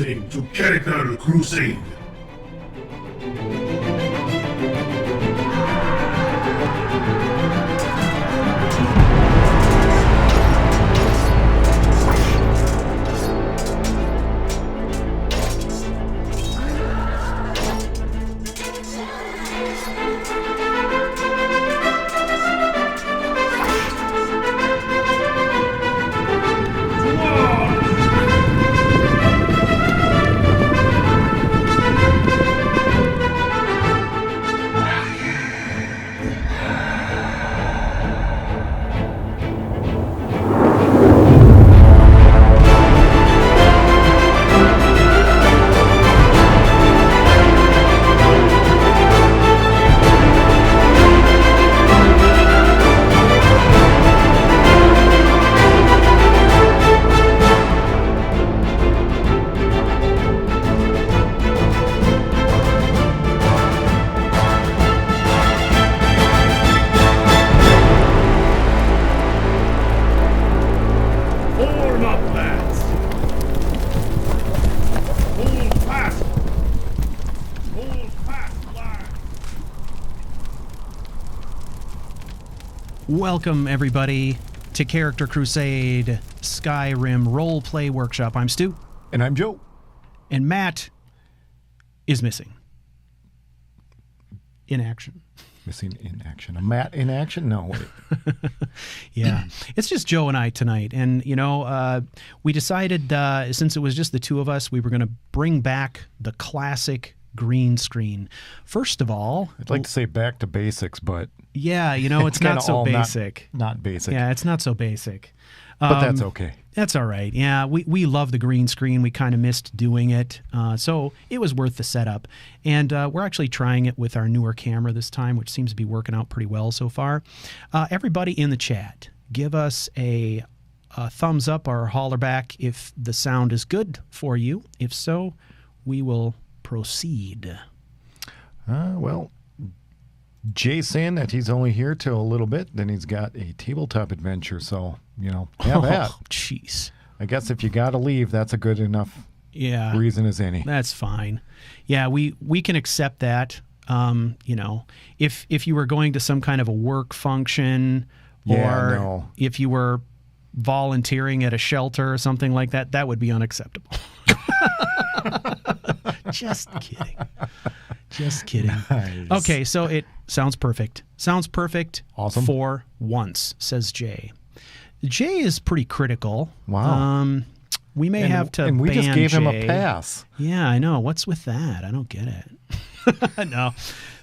listening to Character Crusade. Welcome, everybody, to Character Crusade Skyrim Roleplay Workshop. I'm Stu. And I'm Joe. And Matt is missing. In action. Missing in action. A Matt in action? No, wait. Yeah. It's just Joe and I tonight. And, you know, we decided, since it was just the two of us, we were going to bring back the classic green screen. First of all... I'd like to say back to basics, but... Yeah, you know, it's not so basic. Not basic. Yeah, it's not so basic. But that's okay. That's all right. Yeah, we love the green screen. We kind of missed doing it. So it was worth the setup. And we're actually trying it with our newer camera this time, which seems to be working out pretty well so far. Everybody in the chat, give us a thumbs up or holler back if the sound is good for you. If so, we will proceed. Well... Jay's saying that he's only here till a little bit, then he's got a tabletop adventure, so, you know, have that. Jeez. I guess if you got to leave, that's a good enough reason as any. That's fine. Yeah, we can accept that. You know, if you were going to some kind of a work function or if you were volunteering at a shelter or something like that, that would be unacceptable. Just kidding. Just kidding. Nice. Okay, so it sounds perfect. Sounds perfect. Awesome. For once, says Jay. Jay is pretty critical. Wow. We may have to and we ban just gave him Jay. a pass. Yeah, I know. What's with that? I don't get it. No.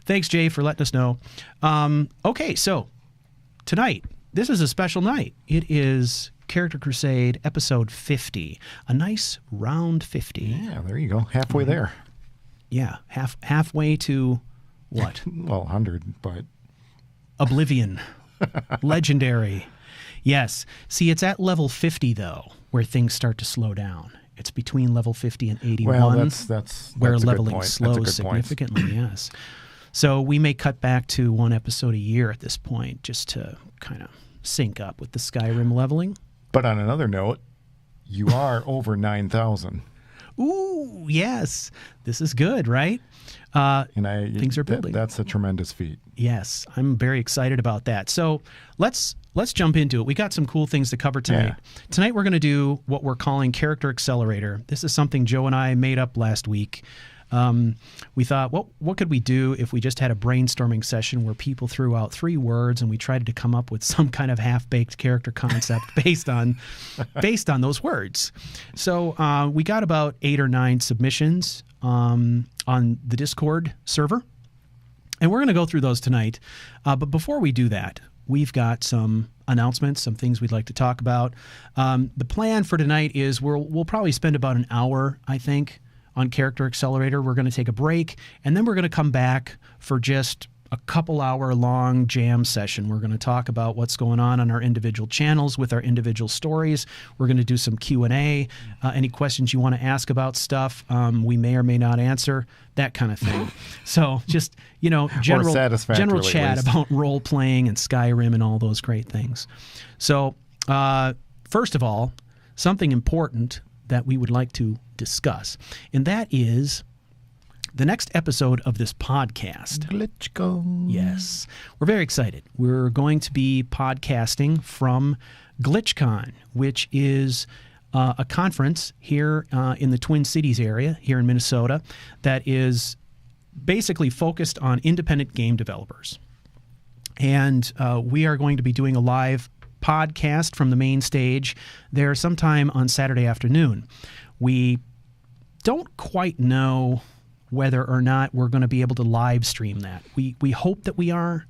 Thanks, Jay, for letting us know. Okay, so tonight, this is a special night. It is Character Crusade episode 50. A nice round 50. Yeah, there you go. Halfway there. Yeah, halfway to what? Well, 100, but... Oblivion. Legendary. Yes. See, it's at level 50, though, where things start to slow down. It's between level 50 and 81. Well, that's where a leveling good point. slows significantly, yes. So we may cut back to one episode a year at this point, just to kind of sync up with the Skyrim leveling. But on another note, you are over 9,000. Ooh, yes. This is good, right? Things are building. That's a tremendous feat. Yes, I'm very excited about that. So let's jump into it. We got some cool things to cover tonight. Yeah. Tonight we're going to do what we're calling Character Accelerator. This is something Joe and I made up last week. We thought, what could we do if we just had a brainstorming session where people threw out 3 words and we tried to come up with some kind of half-baked character concept based on those words. So we got about 8 or 9 submissions on the Discord server, and we're going to go through those tonight. But before we do that, we've got some announcements, some things we'd like to talk about. The plan for tonight is we'll probably spend about an hour, I think, on Character Accelerator. We're going to take a break, and then we're going to come back for just a couple-hour-long jam session. We're going to talk about what's going on our individual channels with our individual stories. We're going to do some Q&A. Any questions you want to ask about stuff, we may or may not answer, that kind of thing. So just, you know, general chat about role-playing and Skyrim and all those great things. So first of all, something important that we would like to discuss. And that is the next episode of this podcast. GlitchCon. Yes. We're very excited. We're going to be podcasting from GlitchCon, which is a conference here in the Twin Cities area, here in Minnesota, that is basically focused on independent game developers. And we are going to be doing a live podcast from the main stage there sometime on Saturday afternoon. We don't quite know whether or not we're going to be able to live stream that. We hope that we are,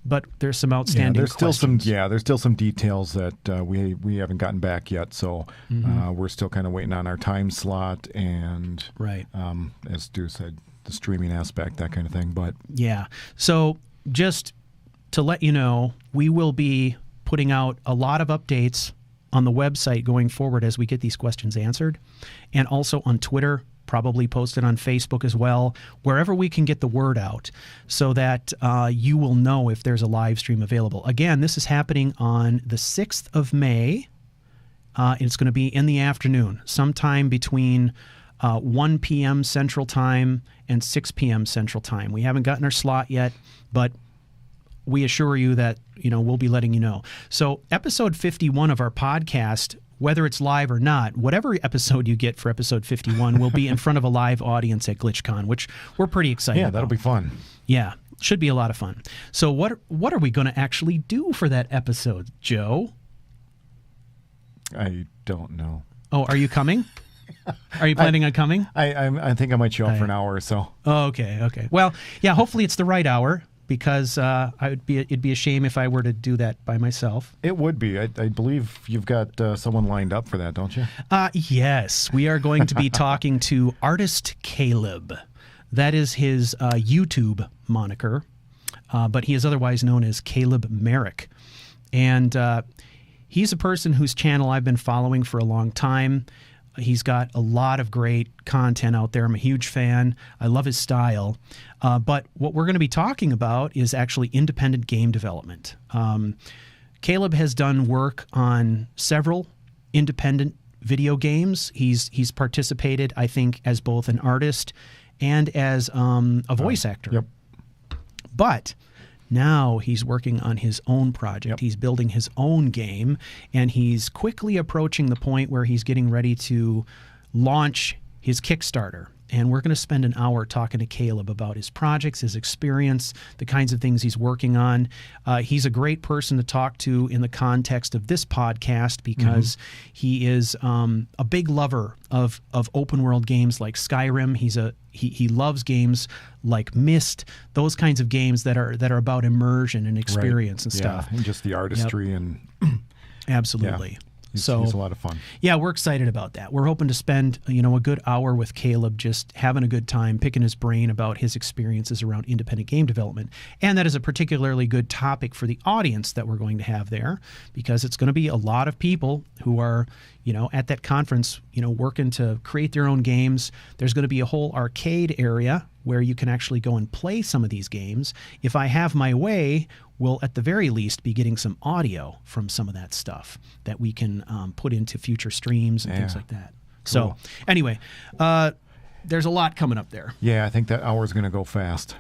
but there's some outstanding questions. There's still some details that we haven't gotten back yet. So we're still kind of waiting on our time slot and, right. As Stu said, the streaming aspect, that kind of thing. But yeah, so just to let you know, we will be putting out a lot of updates on the website going forward as we get these questions answered, and also on Twitter, probably posted on Facebook as well, wherever we can get the word out so that you will know if there's a live stream available. Again, this is happening on the 6th of May. It's going to be in the afternoon, sometime between 1 p.m. Central Time and 6 p.m. Central Time. We haven't gotten our slot yet, but we assure you that, we'll be letting you know. So episode 51 of our podcast, whether it's live or not, whatever episode you get for episode 51 will be in front of a live audience at GlitchCon, which we're pretty excited about. That'll be fun. Yeah, should be a lot of fun. So what are we going to actually do for that episode, Joe? I don't know. Oh, are you coming? Are you planning on coming? I think I might show up for an hour or so. Oh, okay. Well, yeah, hopefully it's the right hour, because it'd be a shame if I were to do that by myself. It would be. I believe you've got someone lined up for that, don't you? Yes. We are going to be talking to artist Caleb. That is his YouTube moniker, but he is otherwise known as Caleb Merrick. And he's a person whose channel I've been following for a long time. He's got a lot of great content out there. I'm a huge fan. I love his style. But what we're going to be talking about is actually independent game development. Caleb has done work on several independent video games. He's participated, I think, as both an artist and as a voice actor. Yep. But now he's working on his own project. Yep. He's building his own game, and he's quickly approaching the point where he's getting ready to launch his Kickstarter. And we're going to spend an hour talking to Caleb about his projects, his experience, the kinds of things he's working on. He's a great person to talk to in the context of this podcast because he is a big lover of open world games like Skyrim. He loves games like Myst, those kinds of games that are about immersion and experience and stuff. And just the artistry and absolutely. Yeah. He's a lot of fun. Yeah, we're excited about that. We're hoping to spend, a good hour with Caleb just having a good time, picking his brain about his experiences around independent game development. And that is a particularly good topic for the audience that we're going to have there, because it's going to be a lot of people who are, at that conference, working to create their own games. There's going to be a whole arcade area where you can actually go and play some of these games. If I have my way, we'll at the very least be getting some audio from some of that stuff that we can put into future streams and things like that. Cool. So anyway, there's a lot coming up there. Yeah, I think that hour's going to go fast.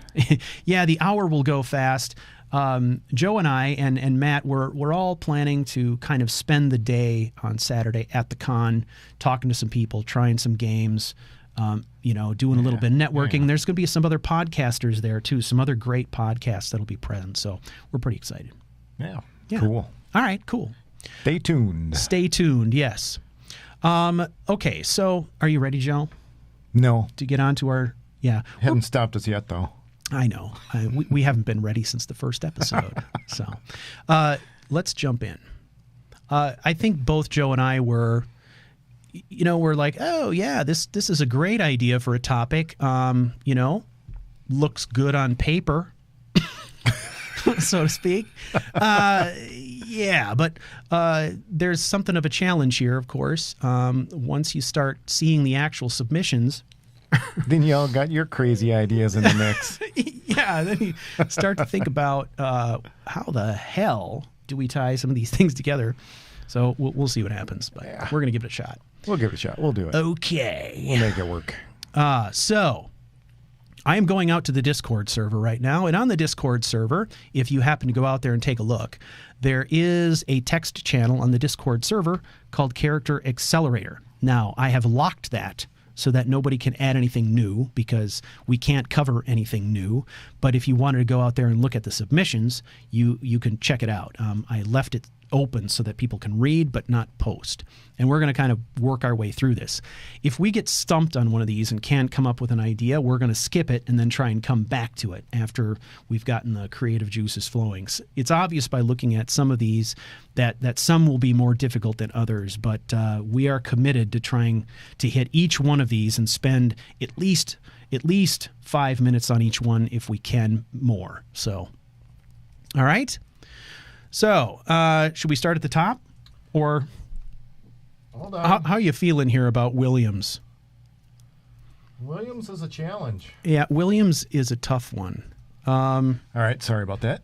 Yeah, the hour will go fast. Joe and I and Matt, we're all planning to kind of spend the day on Saturday at the con, talking to some people, trying some games, doing a little bit of networking. There's going to be some other podcasters there too, some other great podcasts that'll be present. So we're pretty excited. Yeah. Cool. All right, cool. Stay tuned. Stay tuned, yes. Okay, so are you ready, Joe? No. To get on to our, Haven't stopped us yet, though. I know. We haven't been ready since the first episode. So let's jump in. I think both Joe and I were like, oh, yeah, this is a great idea for a topic. Looks good on paper, so to speak. But there's something of a challenge here, of course. Once you start seeing the actual submissions, then you all got your crazy ideas in the mix. Then you start to think about how the hell do we tie some of these things together. So we'll see what happens, but we're going to give it a shot. We'll give it a shot. We'll do it. Okay. We'll make it work. So I am going out to the Discord server right now. And on the Discord server, if you happen to go out there and take a look, there is a text channel on the Discord server called Character Accelerator. Now, I have locked that so that nobody can add anything new because we can't cover anything new. But if you wanted to go out there and look at the submissions, you can check it out. I left it open so that people can read but not post. And we're going to kind of work our way through this. If we get stumped on one of these and can't come up with an idea, we're going to skip it and then try and come back to it after we've gotten the creative juices flowing. It's obvious by looking at some of these that some will be more difficult than others, but we are committed to trying to hit each one of these and spend at least 5 minutes on each one if we can more. So, all right. So, should we start at the top, or Hold on. how are you feeling here about Williams? Williams is a challenge. Yeah, Williams is a tough one. All right, sorry about that.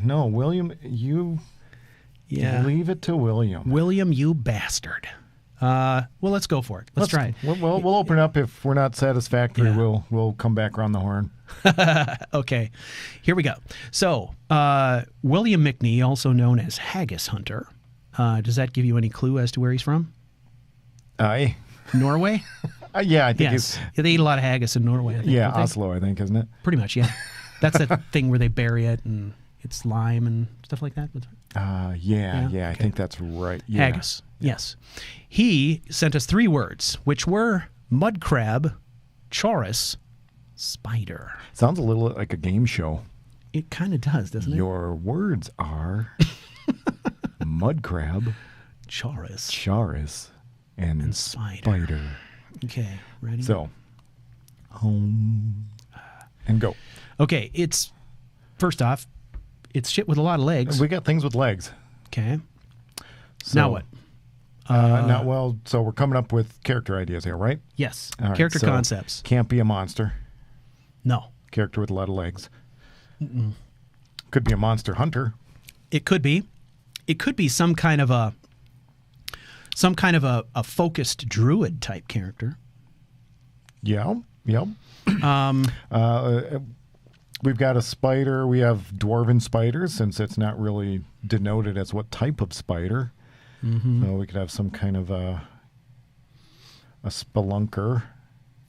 No, William, you leave it to William. William, you bastard. Well, let's go for it. Let's try it. We'll open up. If we're not satisfactory, Yeah. we'll come back around the horn. Okay, here we go. So, William McNee, also known as Haggis Hunter. Does that give you any clue as to where he's from? Aye. Norway? Yeah, I think Yes. They eat a lot of haggis in Norway, I think. yeah, don't they? Oslo, I think, isn't it? Pretty much, yeah. That's that thing where they bury it and it's lime and stuff like that. Yeah, I okay. think that's right. Yeah. Haggis, yes. He sent us 3 words, which were mud crab, chorus, spider. Sounds a little like a game show. It kind of does, doesn't it? Your words are mud crab, Chorus. charis, and spider. Okay, ready? So, home and go. Okay, it's, first off, it's shit with a lot of legs. We got things with legs. Okay. So, Now what? So we're coming up with character ideas here, right? Yes. All right, Character so concepts. Can't be a monster. No. Character with a lot of legs. Could be a monster hunter. It could be. It could be some kind of a focused druid type character. Yeah. We've got a spider. We have dwarven spiders, since it's not really denoted as what type of spider. So we could have some kind of a spelunker.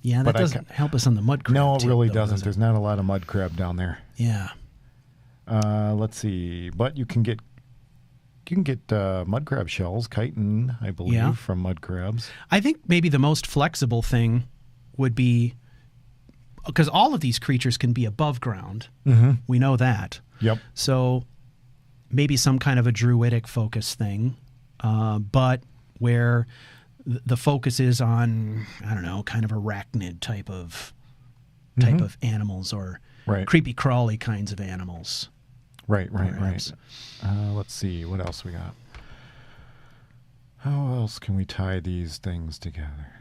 Yeah, that doesn't help us on the mud crab. No, it tip, really though, doesn't. does it? There's not a lot of mud crab down there. Yeah. Let's see. But you can get mud crab shells, chitin, I believe, Yeah. from mud crabs. I think maybe the most flexible thing would be, because all of these creatures can be above ground. We know that. Yep. So maybe some kind of a druidic focus thing, but where the focus is on, I don't know, kind of arachnid type of animals, or Right. creepy crawly kinds of animals. Right. Perhaps. Let's see. What else we got? How else can we tie these things together?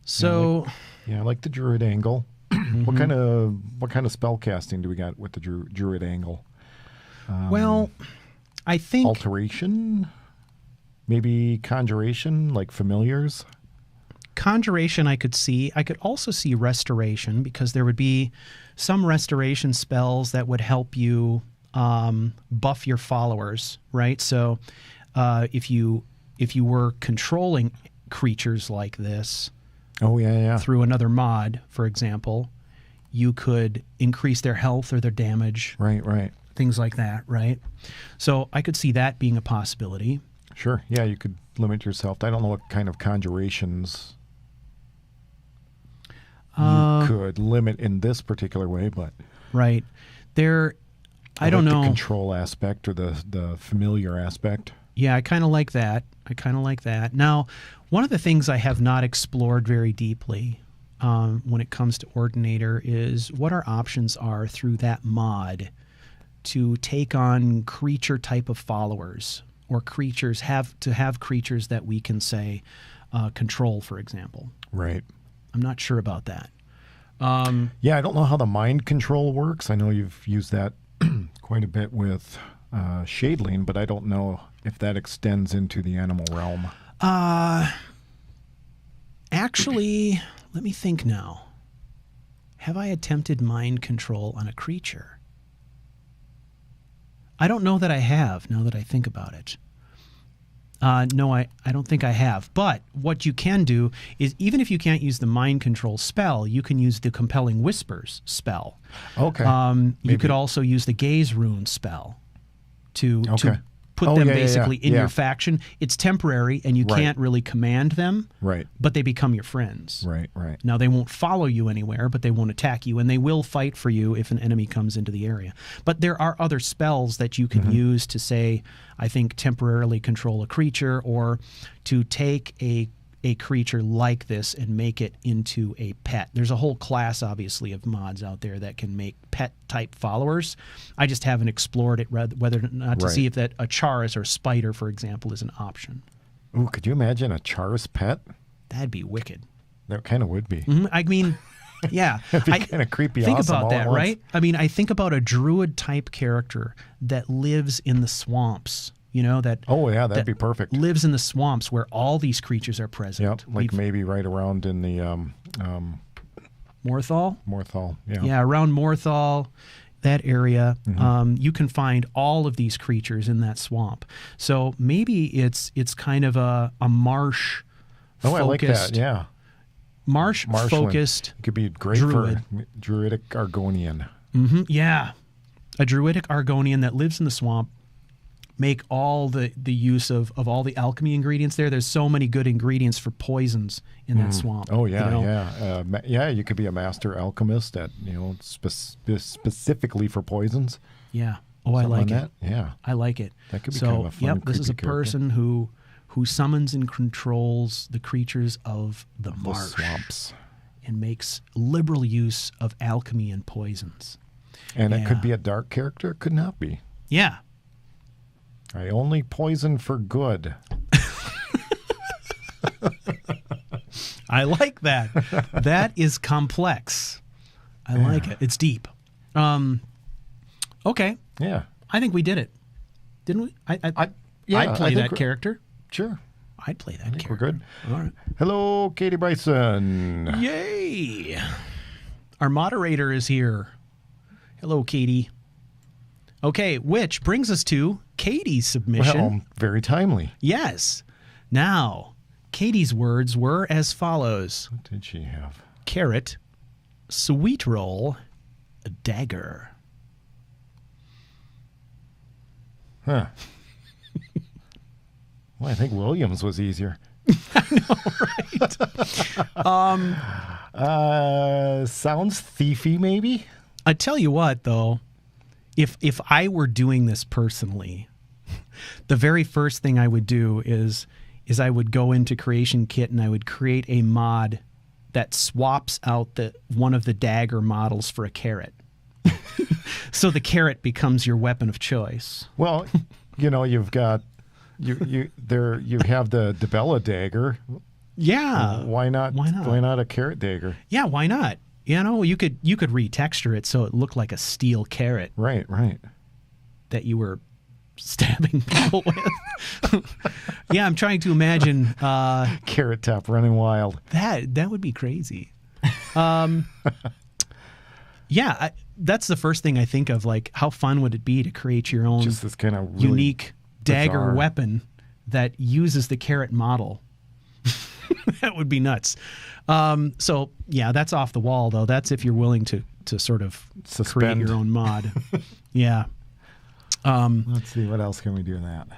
So I like the druid angle. What kind of spell casting do we got with the druid angle? well, I think Alteration? Maybe conjuration, like familiars? conjuration I could see. I could also see restoration, because there would be some restoration spells that would help you buff your followers, right? So if you were controlling creatures like this through another mod, for example, you could increase their health or their damage. Right. Things like that, right? So I could see that being a possibility. Sure. Yeah, you could limit yourself. I don't know what kind of conjurations you could limit in this particular way, but right there, I don't like know. the control aspect or the familiar aspect. Yeah, I kind of like that. Now, one of the things I have not explored very deeply when it comes to Ordinator is what our options are through that mod to take on creature type of followers, or creatures have creatures that we can say control, for example. Right. I'm not sure about that. Yeah, I don't know how the mind control works. I know you've used that quite a bit with shadeling, but I don't know if that extends into the animal realm. Actually, let me think now. Have I attempted mind control on a creature? I don't know that I have, now that I think about it. No, I don't think I have. But what you can do is, even if you can't use the mind control spell, you can use the Compelling Whispers spell. Okay. You could also use the Gaze Rune spell to put Oh, them yeah, basically in yeah. your faction. It's temporary, and you Right. can't really command them, Right. but they become your friends. Right. Right. Now, they won't follow you anywhere, but they won't attack you, and they will fight for you if an enemy comes into the area. But there are other spells that you can use to, say, I think, temporarily control a creature, or to take a creature like this and make it into a pet. There's a whole class, obviously, of mods out there that can make pet-type followers. I just haven't explored it, whether or not to see if that a Charis or spider, for example, is an option. Ooh, could you imagine a Charis pet? That'd be wicked. That kind of would be. I mean, yeah. It'd be kind of creepy. Think awesome about all that, at once. right? I mean, I think about a druid-type character that lives in the swamps. You know, that Oh yeah, that'd be perfect. lives in the swamps where all these creatures are present. Yep, like maybe right around in the Morthal. Morthal. Yeah. Yeah, around Morthal, that area, you can find all of these creatures in that swamp. So maybe it's kind of a marsh. Oh, I like that. focused- Yeah. Marsh focused. It could be great druid. for druidic Argonian. Yeah, a druidic Argonian that lives in the swamp. Make all the use of all the alchemy ingredients there. There's so many good ingredients for poisons in that swamp. Oh yeah, you know? yeah, yeah. You could be a master alchemist at specifically for poisons. Yeah. Oh, I Something like like it. that. Yeah, I like it. That could be so, kind of a fun, yep, this is a creepy character. person who summons and controls the creatures of the the marsh swamps, and makes liberal use of alchemy and poisons. and it Yeah. could be a dark character. It could not be. Yeah. I only poison for good. I like that. That is complex. I like it. It's deep. Okay. Yeah, I think we did it. Didn't we? yeah, I'd play I think that character. sure. I'd play that I think character. we're good. All right. Hello, Katie Bryson. Yay! Our moderator is here. Hello, Katie. Okay, which brings us to Katie's submission. Well, very timely. Yes. Now, Katie's words were as follows. What did she have? Carrot, sweet roll, a dagger. Huh. Well, I think Williams was easier. Sounds thiefy, maybe? I tell you what, though, if I were doing this personally, the very first thing I would do is I would go into Creation Kit and I would create a mod that swaps out one of the dagger models for a carrot. So the carrot becomes your weapon of choice. Well, you know, you've got you have the Debella dagger. Yeah. Why not? Why not? Why not a carrot dagger? Yeah, why not? You know, you could retexture it so it looked like a steel carrot Right. that you were stabbing people with. Yeah, I'm trying to imagine Carrot Top running wild. that would be crazy. Yeah, that's the first thing I think of. Like, how fun would it be to create your own Just this kind of really unique dagger bizarre weapon that uses the carrot model? That would be nuts. So yeah, that's off the wall though. That's if you're willing to sort of create Suspend. your own mod. Yeah. Let's see, what else can we do in that?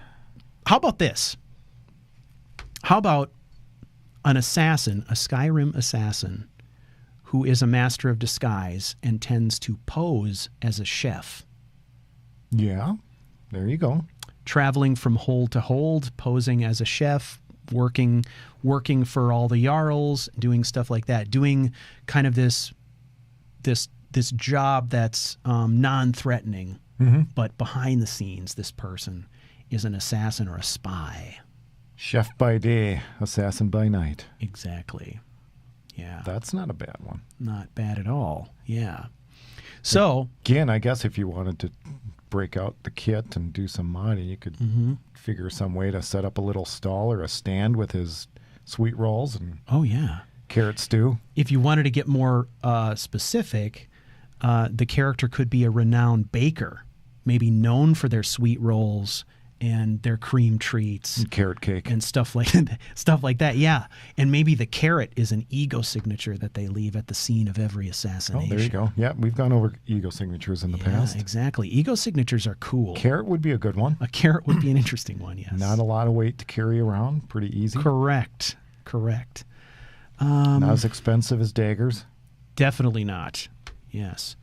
How about this? How about an assassin, a Skyrim assassin, who is a master of disguise and tends to pose as a chef, Yeah, there you go. traveling from hold to hold, posing as a chef, working for all the Jarls, doing stuff like that, doing kind of this job that's non-threatening, but behind the scenes, this person is an assassin or a spy. Chef by day, assassin by night. Exactly. Yeah. That's not a bad one. Not bad at all. Yeah. So, Again, I guess if you wanted to break out the kit and do some modding, you could figure some way to set up a little stall or a stand with his sweet rolls and Oh, yeah. carrot stew. If you wanted to get more specific, the character could be a renowned baker, maybe known for their sweet rolls and their cream treats And carrot cake. and stuff like that. Yeah, and maybe the carrot is an ego signature that they leave at the scene of every Oh, assassination. there you go. Yeah, we've gone over ego signatures in the past. Exactly. Ego signatures are cool. Carrot would be a good one. A carrot would be an interesting one. Yes. Not a lot of weight to carry around. Pretty easy. Correct. Not as expensive as daggers. Definitely not. Yes.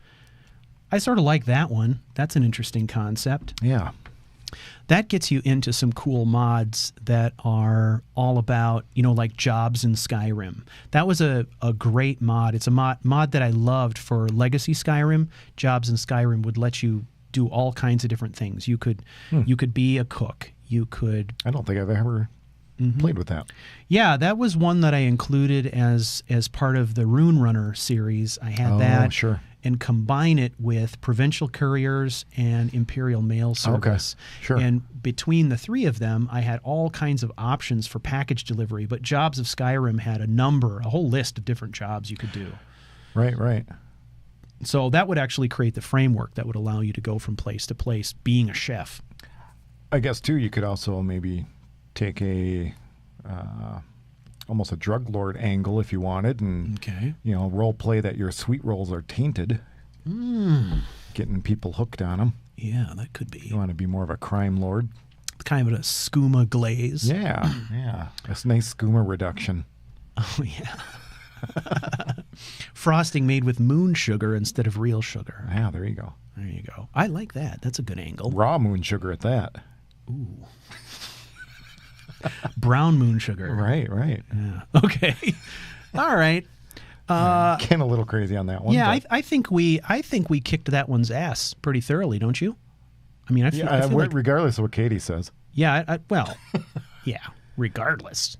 I sort of like that one. That's an interesting concept. Yeah. That gets you into some cool mods that are all about, like jobs in Skyrim. That was a great mod. It's a mod that I loved for Legacy Skyrim. Jobs in Skyrim would let you do all kinds of different things. You could be a cook. You could... I don't think I've ever played with that. Yeah, that was one that I included as part of the Rune Runner series. I had that. Sure. And combine it with provincial couriers and imperial mail service. Okay, sure. And between the three of them, I had all kinds of options for package delivery. But Jobs of Skyrim had a whole list of different jobs you could do. Right. So that would actually create the framework that would allow you to go from place to place being a chef. I guess, too, you could also maybe take a... almost a drug lord angle if you wanted, and role play that your sweet rolls are tainted, getting people hooked on them. Yeah, that could be. You want to be more of a crime lord, kind of a skooma glaze. Yeah, that's a nice skooma reduction. Oh yeah. Frosting made with moon sugar instead of real sugar. Yeah, there you go. I like that. That's a good angle. Raw moon sugar at that. Ooh. Brown moon sugar. Right. Yeah. Okay. All right. Getting a little crazy on that one. Yeah, I think we kicked that one's ass pretty thoroughly, don't you? I mean, I feel like, regardless of what Katie says. Yeah. Yeah. Regardless.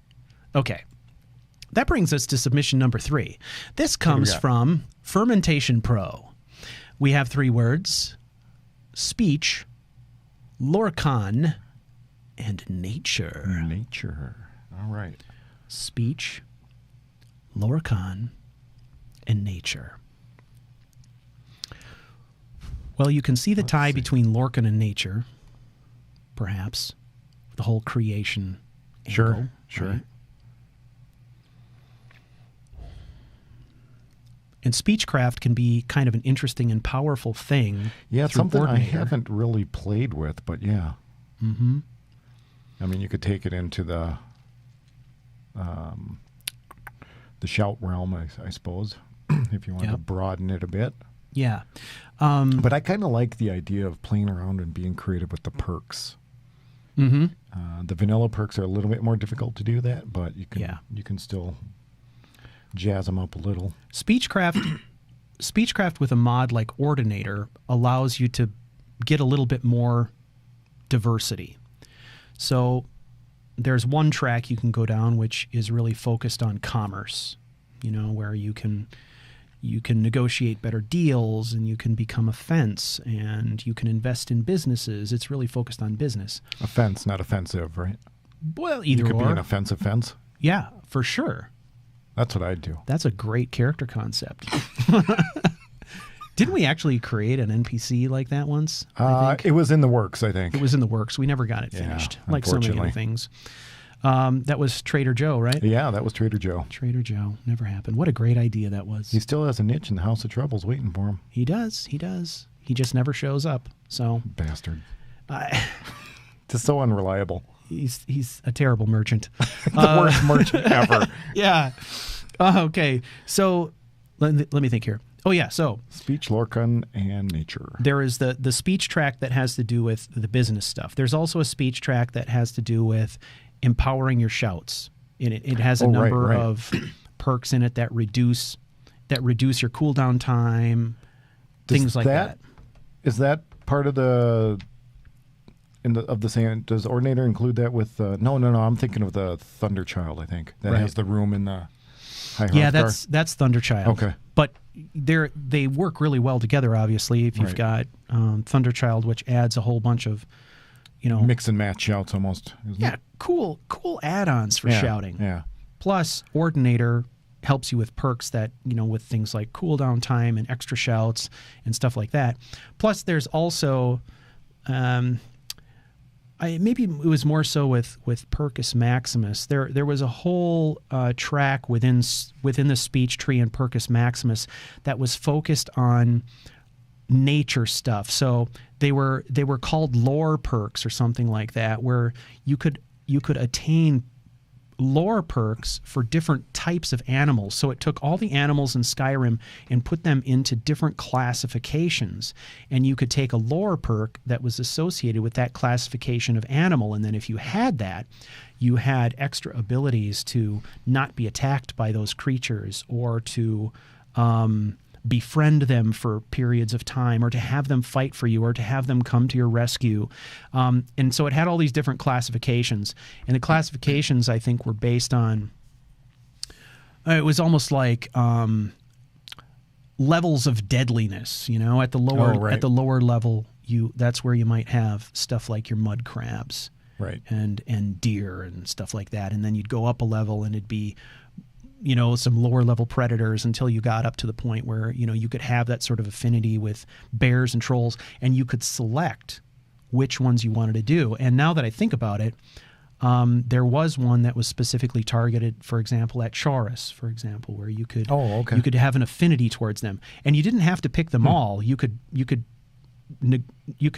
Okay. That brings us to submission number 3. This comes from Fermentation Pro. We have 3 words: speech, lorcan, and nature. All right. Speech, lorcan, and nature. Well, you can see the tie between lorcan and nature, perhaps, the whole creation angle. Sure. Right? And speechcraft can be kind of an interesting and powerful thing. Yeah, it's something I haven't really played with, but yeah. Mm-hmm. I mean, you could take it into the shout realm, I suppose, if you want to broaden it a bit. Yeah. But I kind of like the idea of playing around and being creative with the perks. Mm-hmm. The vanilla perks are a little bit more difficult to do that, but you can still jazz them up a little. Speechcraft with a mod like Ordinator allows you to get a little bit more diversity. So there's one track you can go down which is really focused on commerce, where you can negotiate better deals and you can become a fence and you can invest in businesses. It's really focused on business. A fence, not offensive, right? Well, either you could or. be an offensive fence. Yeah, for sure. That's what I'd do. That's a great character concept. Didn't we actually create an NPC like that once? It was in the works, I think. It was in the works. We never got it finished, like so many other things. That was Trader Joe, right? Yeah, that was Trader Joe. Trader Joe. Never happened. What a great idea that was. He still has a niche in the House of Troubles waiting for him. He does. He just never shows up. So bastard. Just so unreliable. He's a terrible merchant. The worst merchant ever. Yeah. Okay. So let me think here. Oh, yeah. So speech, lorcan, and nature. There is the speech track that has to do with the business stuff. There's also a speech track that has to do with empowering your shouts. It has a number of perks in it that reduce your cooldown time, things like that. Is that part of the same? Does Ordinator include that with? No. I'm thinking of the Thunderchild. I think that has the room in the high. Yeah, that's Thunderchild. Okay. but they work really well together. Obviously, if you've got Thunderchild, which adds a whole bunch of mix and match shouts almost. Isn't it? cool add-ons for shouting. Yeah. Plus, Ordinator helps you with perks that, with things like cooldown time and extra shouts and stuff like that. Plus, there's also, maybe it was more so with Percus Maximus. There was a whole track within the speech tree in Percus Maximus that was focused on nature stuff. So they were called lore perks or something like that, where you could attain lore perks for different types of animals. So it took all the animals in Skyrim and put them into different classifications. And you could take a lore perk that was associated with that classification of animal. And then if you had that, you had extra abilities to not be attacked by those creatures, or to befriend them for periods of time, or to have them fight for you, or to have them come to your rescue. And so it had all these different classifications. And the classifications, I think, were based on, it was almost like levels of deadliness. At the lower level, that's where you might have stuff like your mud crabs, and deer and stuff like that. And then you'd go up a level and it'd be some lower level predators, until you got up to the point where, you could have that sort of affinity with bears and trolls, and you could select which ones you wanted to do. And now that I think about it, there was one that was specifically targeted, for example, at Chaurus, for example, where you could you could have an affinity towards them, and you didn't have to pick them all. You could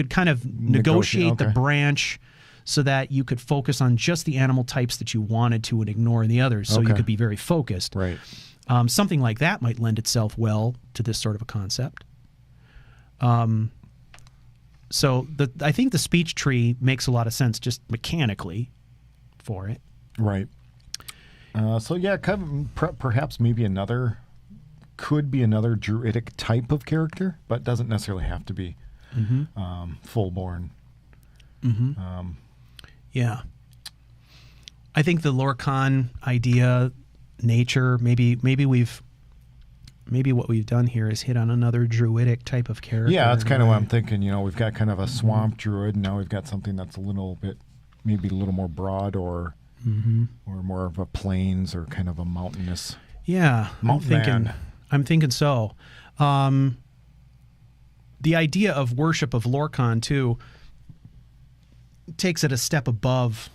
kind of negotiate the branch, so that you could focus on just the animal types that you wanted to and ignore the others, so you could be very focused. Right. Something like that might lend itself well to this sort of a concept. So I think the speech tree makes a lot of sense just mechanically for it. Right. So yeah, perhaps maybe could be another druidic type of character, but doesn't necessarily have to be full-born. Yeah. I think the Lorcan idea, nature, maybe what we've done here is hit on another druidic type of character. Yeah, that's kind of what I'm thinking. We've got kind of a swamp druid, and now we've got something that's a little bit, maybe a little more broad, or more of a plains, or kind of a mountainous. Yeah, man. I'm thinking so. The idea of worship of Lorcan too takes it a step above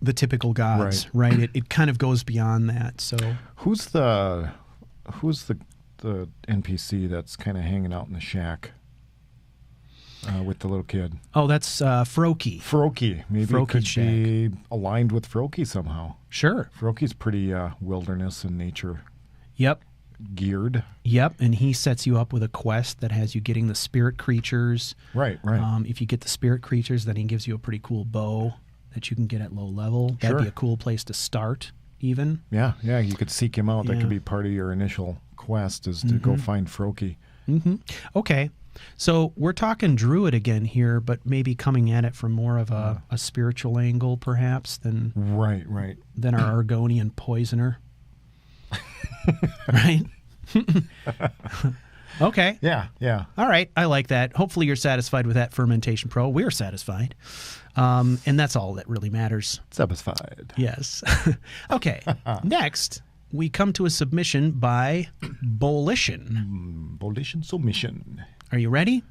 the typical gods, right? It kind of goes beyond that. So who's the NPC that's kind of hanging out in the shack with the little kid? Oh, that's Froki. Froki. Maybe Froki it could shack. be aligned with Froki somehow. Sure. Froki's pretty wilderness and nature. Yep. Geared. Yep, and he sets you up with a quest that has you getting the spirit creatures. Right. If you get the spirit creatures, then he gives you a pretty cool bow that you can get at low level. That'd be a cool place to start, even. Yeah, you could seek him out. That could be part of your initial quest, is to go find Froki. Okay, so we're talking druid again here, but maybe coming at it from more of a spiritual angle, perhaps, than than our Argonian poisoner. Right? Okay. Yeah. All right. I like that. Hopefully you're satisfied with that, Fermentation Pro. We're satisfied. And that's all that really matters. Satisfied. Yes. Okay. Next, we come to a submission by Bolition. Bolition submission. Are you ready?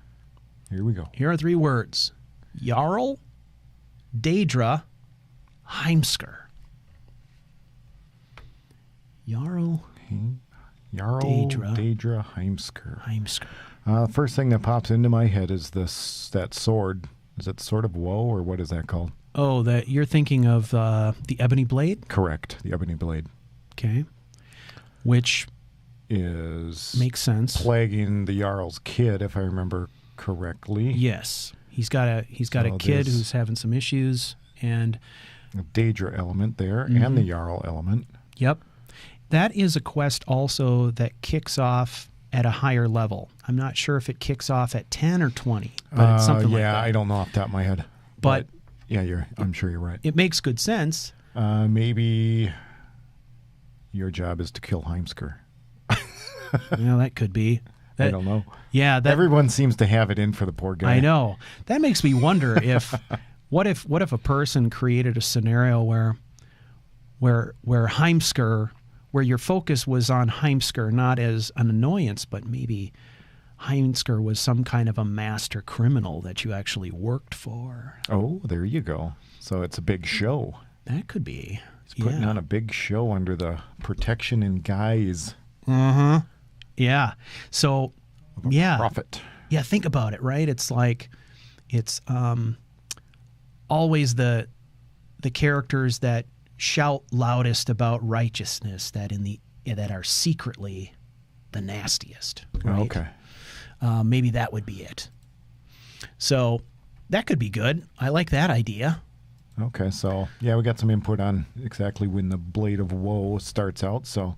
Here we go. Here are 3 words. Jarl, Daedra, Heimskr. Jarl, Daedra, Heimskr. First thing that pops into my head is that sword. Is it Sword of Woe, or what is that called? Oh, that you're thinking of the Ebony Blade? Correct, the Ebony Blade. Okay. Which makes sense. Plaguing the Jarl's kid, if I remember correctly. Yes, he's got a kid who's having some issues, and a Daedra element there, and the Jarl element. Yep. That is a quest also that kicks off at a higher level. I'm not sure if it kicks off at 10 or 20, but it's something like that. Yeah, I don't know off the top of my head. But yeah, I'm sure you're right. It makes good sense. Maybe your job is to kill Heimskr. Well, that could be. I don't know. Yeah, everyone seems to have it in for the poor guy. I know. That makes me wonder if what if a person created a scenario where Heimskr, where your focus was on Heimskr not as an annoyance, but maybe Heimskr was some kind of a master criminal that you actually worked for. Oh, there you go. So it's a big show. That could be. He's putting on a big show under the protection and guise. Uh-huh. Yeah. So, Prophet. Yeah, think about it, right? It's like, it's always the characters that shout loudest about righteousness that are secretly the nastiest. Right? Okay. Maybe that would be it. So that could be good. I like that idea. Okay, so yeah, we got some input on exactly when the Blade of Woe starts out. So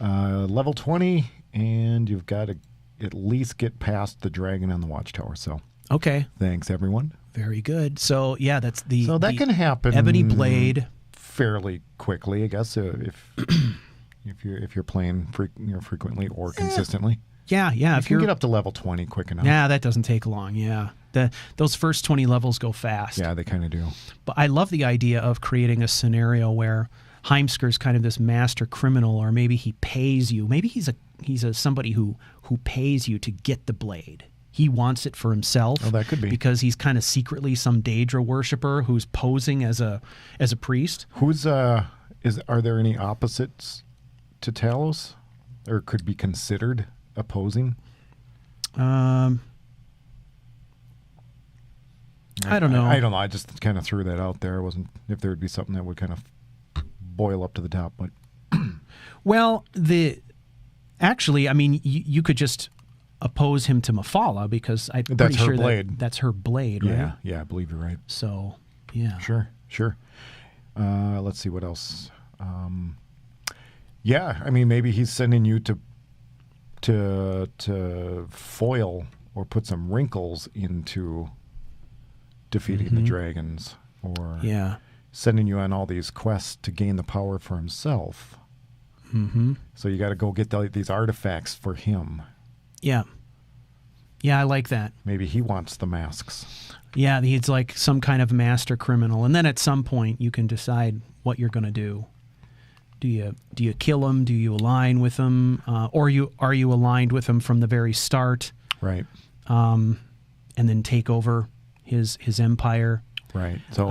level 20, and you've got to at least get past the dragon on the watchtower. So okay, thanks everyone. Very good. So yeah, that's the that can happen. Ebony Blade fairly quickly, I guess, if you're playing frequently or consistently. Yeah. If you get up to level 20 quick enough. Yeah, that doesn't take long. Yeah. Those first 20 levels go fast. Yeah, they kind of do. But I love the idea of creating a scenario where Heimskr's kind of this master criminal, or maybe he pays you. Maybe he's somebody who pays you to get the blade. He wants it for himself. Oh, that could be. Because he's kind of secretly some Daedra worshiper who's posing as a priest. Are there any opposites to Talos, or could be considered opposing? I don't know. I don't know. I just kind of threw that out there. I wasn't if there would be something that would kind of boil up to the top, but well, actually, I mean, you could just oppose him to Mephala because I'm pretty sure that's her blade, right? Yeah, I believe you're right. So, yeah. Sure. Let's see what else. Yeah, I mean, maybe he's sending you to foil or put some wrinkles into defeating the dragons, or sending you on all these quests to gain the power for himself. Mm-hmm. So you got to go get these artifacts for him. Yeah, I like that. Maybe he wants the masks. Yeah, he's like some kind of master criminal, and then at some point you can decide what you're going to do. Do you kill him? Do you align with him? Or are you aligned with him from the very start? Right. And then take over his empire. Right. So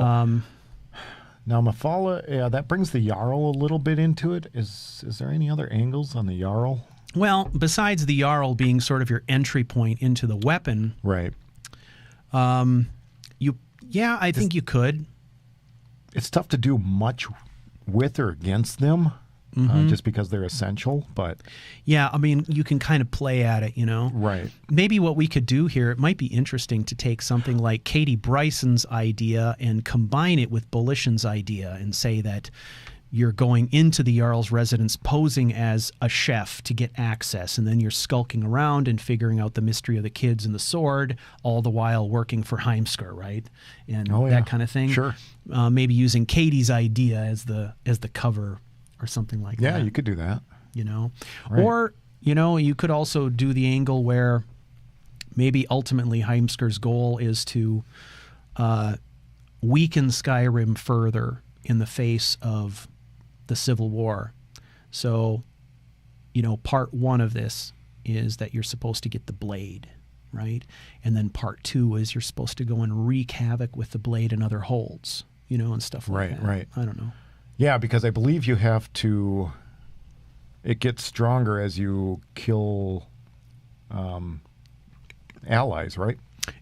now Mephala, that brings the Jarl a little bit into it. Is there any other angles on the Jarl? Well, besides the Jarl being sort of your entry point into the weapon, right? I think you could. It's tough to do much with or against them, just because they're essential. But yeah, I mean, you can kind of play at it, Right. Maybe what we could do here, it might be interesting to take something like Katie Bryson's idea and combine it with Volition's idea and say that you're going into the Jarl's residence posing as a chef to get access, and then you're skulking around and figuring out the mystery of the kids and the sword, all the while working for Heimskr, right? And that kind of thing. Sure. Maybe using Katie's idea as the cover or something like that. Yeah, you could do that. Right. Or, you could also do the angle where maybe ultimately Heimskr's goal is to weaken Skyrim further in the face of the Civil War. So, part one of this is that you're supposed to get the blade, right? And then part two is you're supposed to go and wreak havoc with the blade and other holds, and stuff like that. Right. I don't know. Yeah, because I believe you have to. It gets stronger as you kill allies, right?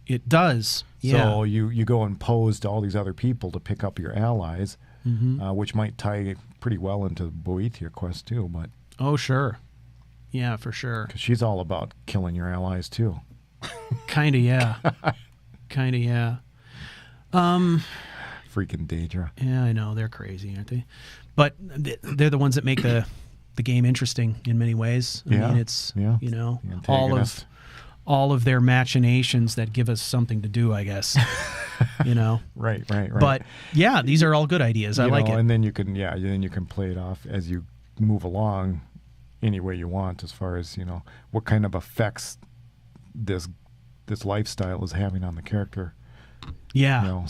It does. Yeah. So you go and pose to all these other people to pick up your allies, which might tie pretty well into the Boethia quest too. But oh, sure. Yeah, for sure. Because she's all about killing your allies too. Kinda, yeah. Kinda, yeah. Freaking Daedra. Yeah, I know. They're crazy, aren't they? But they're the ones that make the game interesting in many ways. I mean, it's, all of their machinations that give us something to do, I guess. Right. But yeah, these are all good ideas. I like it. And then you can play it off as you move along any way you want, as far as, what kind of effects this lifestyle is having on the character. Yeah.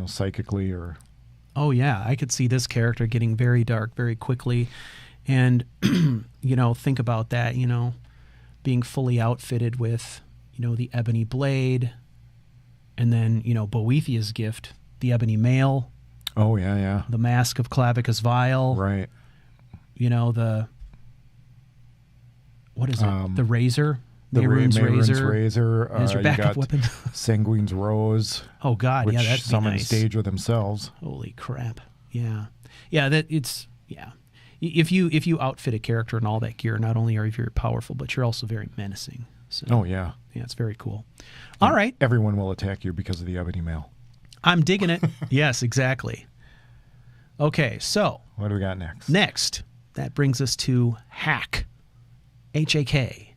Psychically or... Oh, yeah. I could see this character getting very dark very quickly. And, think about that, being fully outfitted with, the ebony blade. And then, Boethiah's gift, the ebony mail. Oh, yeah. The mask of Clavicus Vile. Right. What is it? The razor? The Mehrunes razor. As your backup weapon. Sanguine's rose. Oh, God. Which that'd be summon nice. stage with themselves. Holy crap. Yeah. Yeah, yeah. If you outfit a character in all that gear, not only are you very powerful, but you're also very menacing. So, oh, yeah. Yeah, it's very cool. All right. Everyone will attack you because of the ebony mail. I'm digging it. Yes, exactly. Okay, so. What do we got next? Next, that brings us to hack. H-A-K.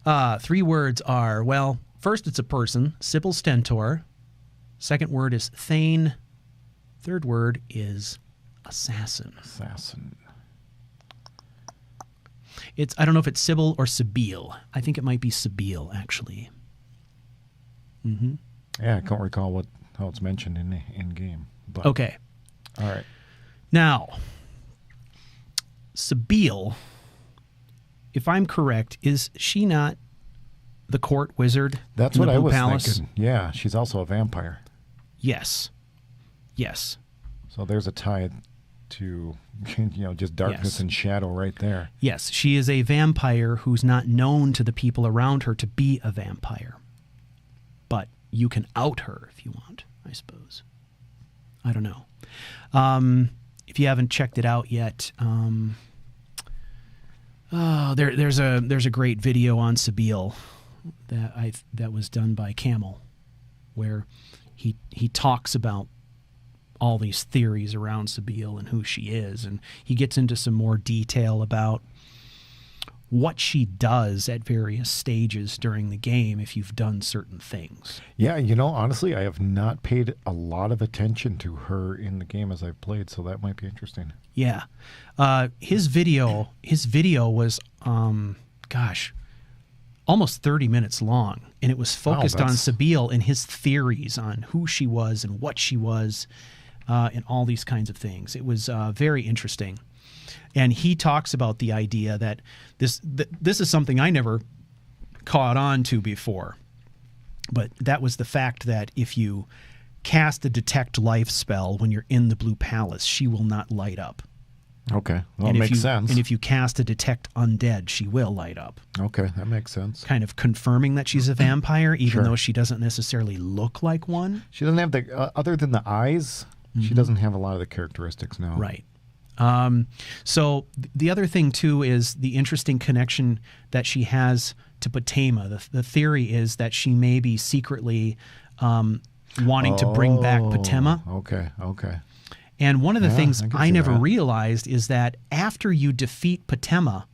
3 words are, well, first it's a person, Sybil Stentor. Second word is Thane. Third word is assassin. Assassin. I don't know if it's Sybil or Sibyl. I think it might be Sibyl, actually. Mm-hmm. Yeah, I can't recall how it's mentioned in game. But, okay. All right. Now, Sibyl, if I'm correct, is she not the court wizard? That's in what the I Blue was Palace? thinking. Yeah, she's also a vampire. Yes. Yes. So there's a tie to, just darkness Yes. and shadow right there. Yes, she is a vampire who's not known to the people around her to be a vampire. But you can out her if you want, I suppose. I don't know. If you haven't checked it out yet, there's a great video on Sibyl that was done by Camel, where he talks about all these theories around Sibyl and who she is, and he gets into some more detail about what she does at various stages during the game if you've done certain things. Yeah, honestly, I have not paid a lot of attention to her in the game as I've played, so that might be interesting. Yeah. His video was, almost 30 minutes long, and it was focused on Sibyl and his theories on who she was and what she was, and all these kinds of things. It was very interesting. And he talks about the idea that this is something I never caught on to before, but that was the fact that if you cast a detect life spell when you're in the Blue Palace, she will not light up. Okay, well, that makes sense. And if you cast a detect undead, she will light up. Okay, that makes sense. Kind of confirming that she's a vampire, even though she doesn't necessarily look like one. She doesn't have the, other than the eyes, she doesn't have a lot of the characteristics, no. Right. So the other thing, too, is the interesting connection that she has to Patema. The theory is that she may be secretly wanting to bring back Patema. Okay. And one of the things I never that. realized is that after you defeat Patema,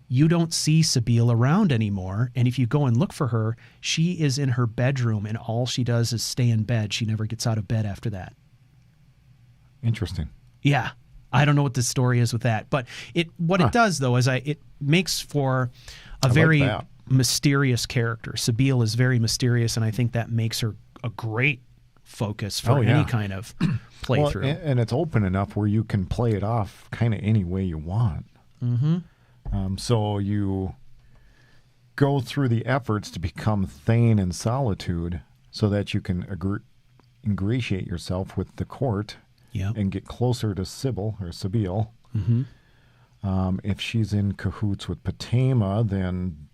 you don't see Sibyl around anymore. And if you go and look for her, she is in her bedroom, and all she does is stay in bed. She never gets out of bed after that. Interesting. Yeah. I don't know what the story is with that. But it does, though, is it makes for a very mysterious character. Sibyl is very mysterious, and I think that makes her a great focus for any kind of playthrough. Well, and it's open enough where you can play it off kind of any way you want. Mm-hmm. So you go through the efforts to become Thane in solitude so that you can ingratiate yourself with the court and get closer to Sibyl. Mm-hmm. If she's in cahoots with Patema, then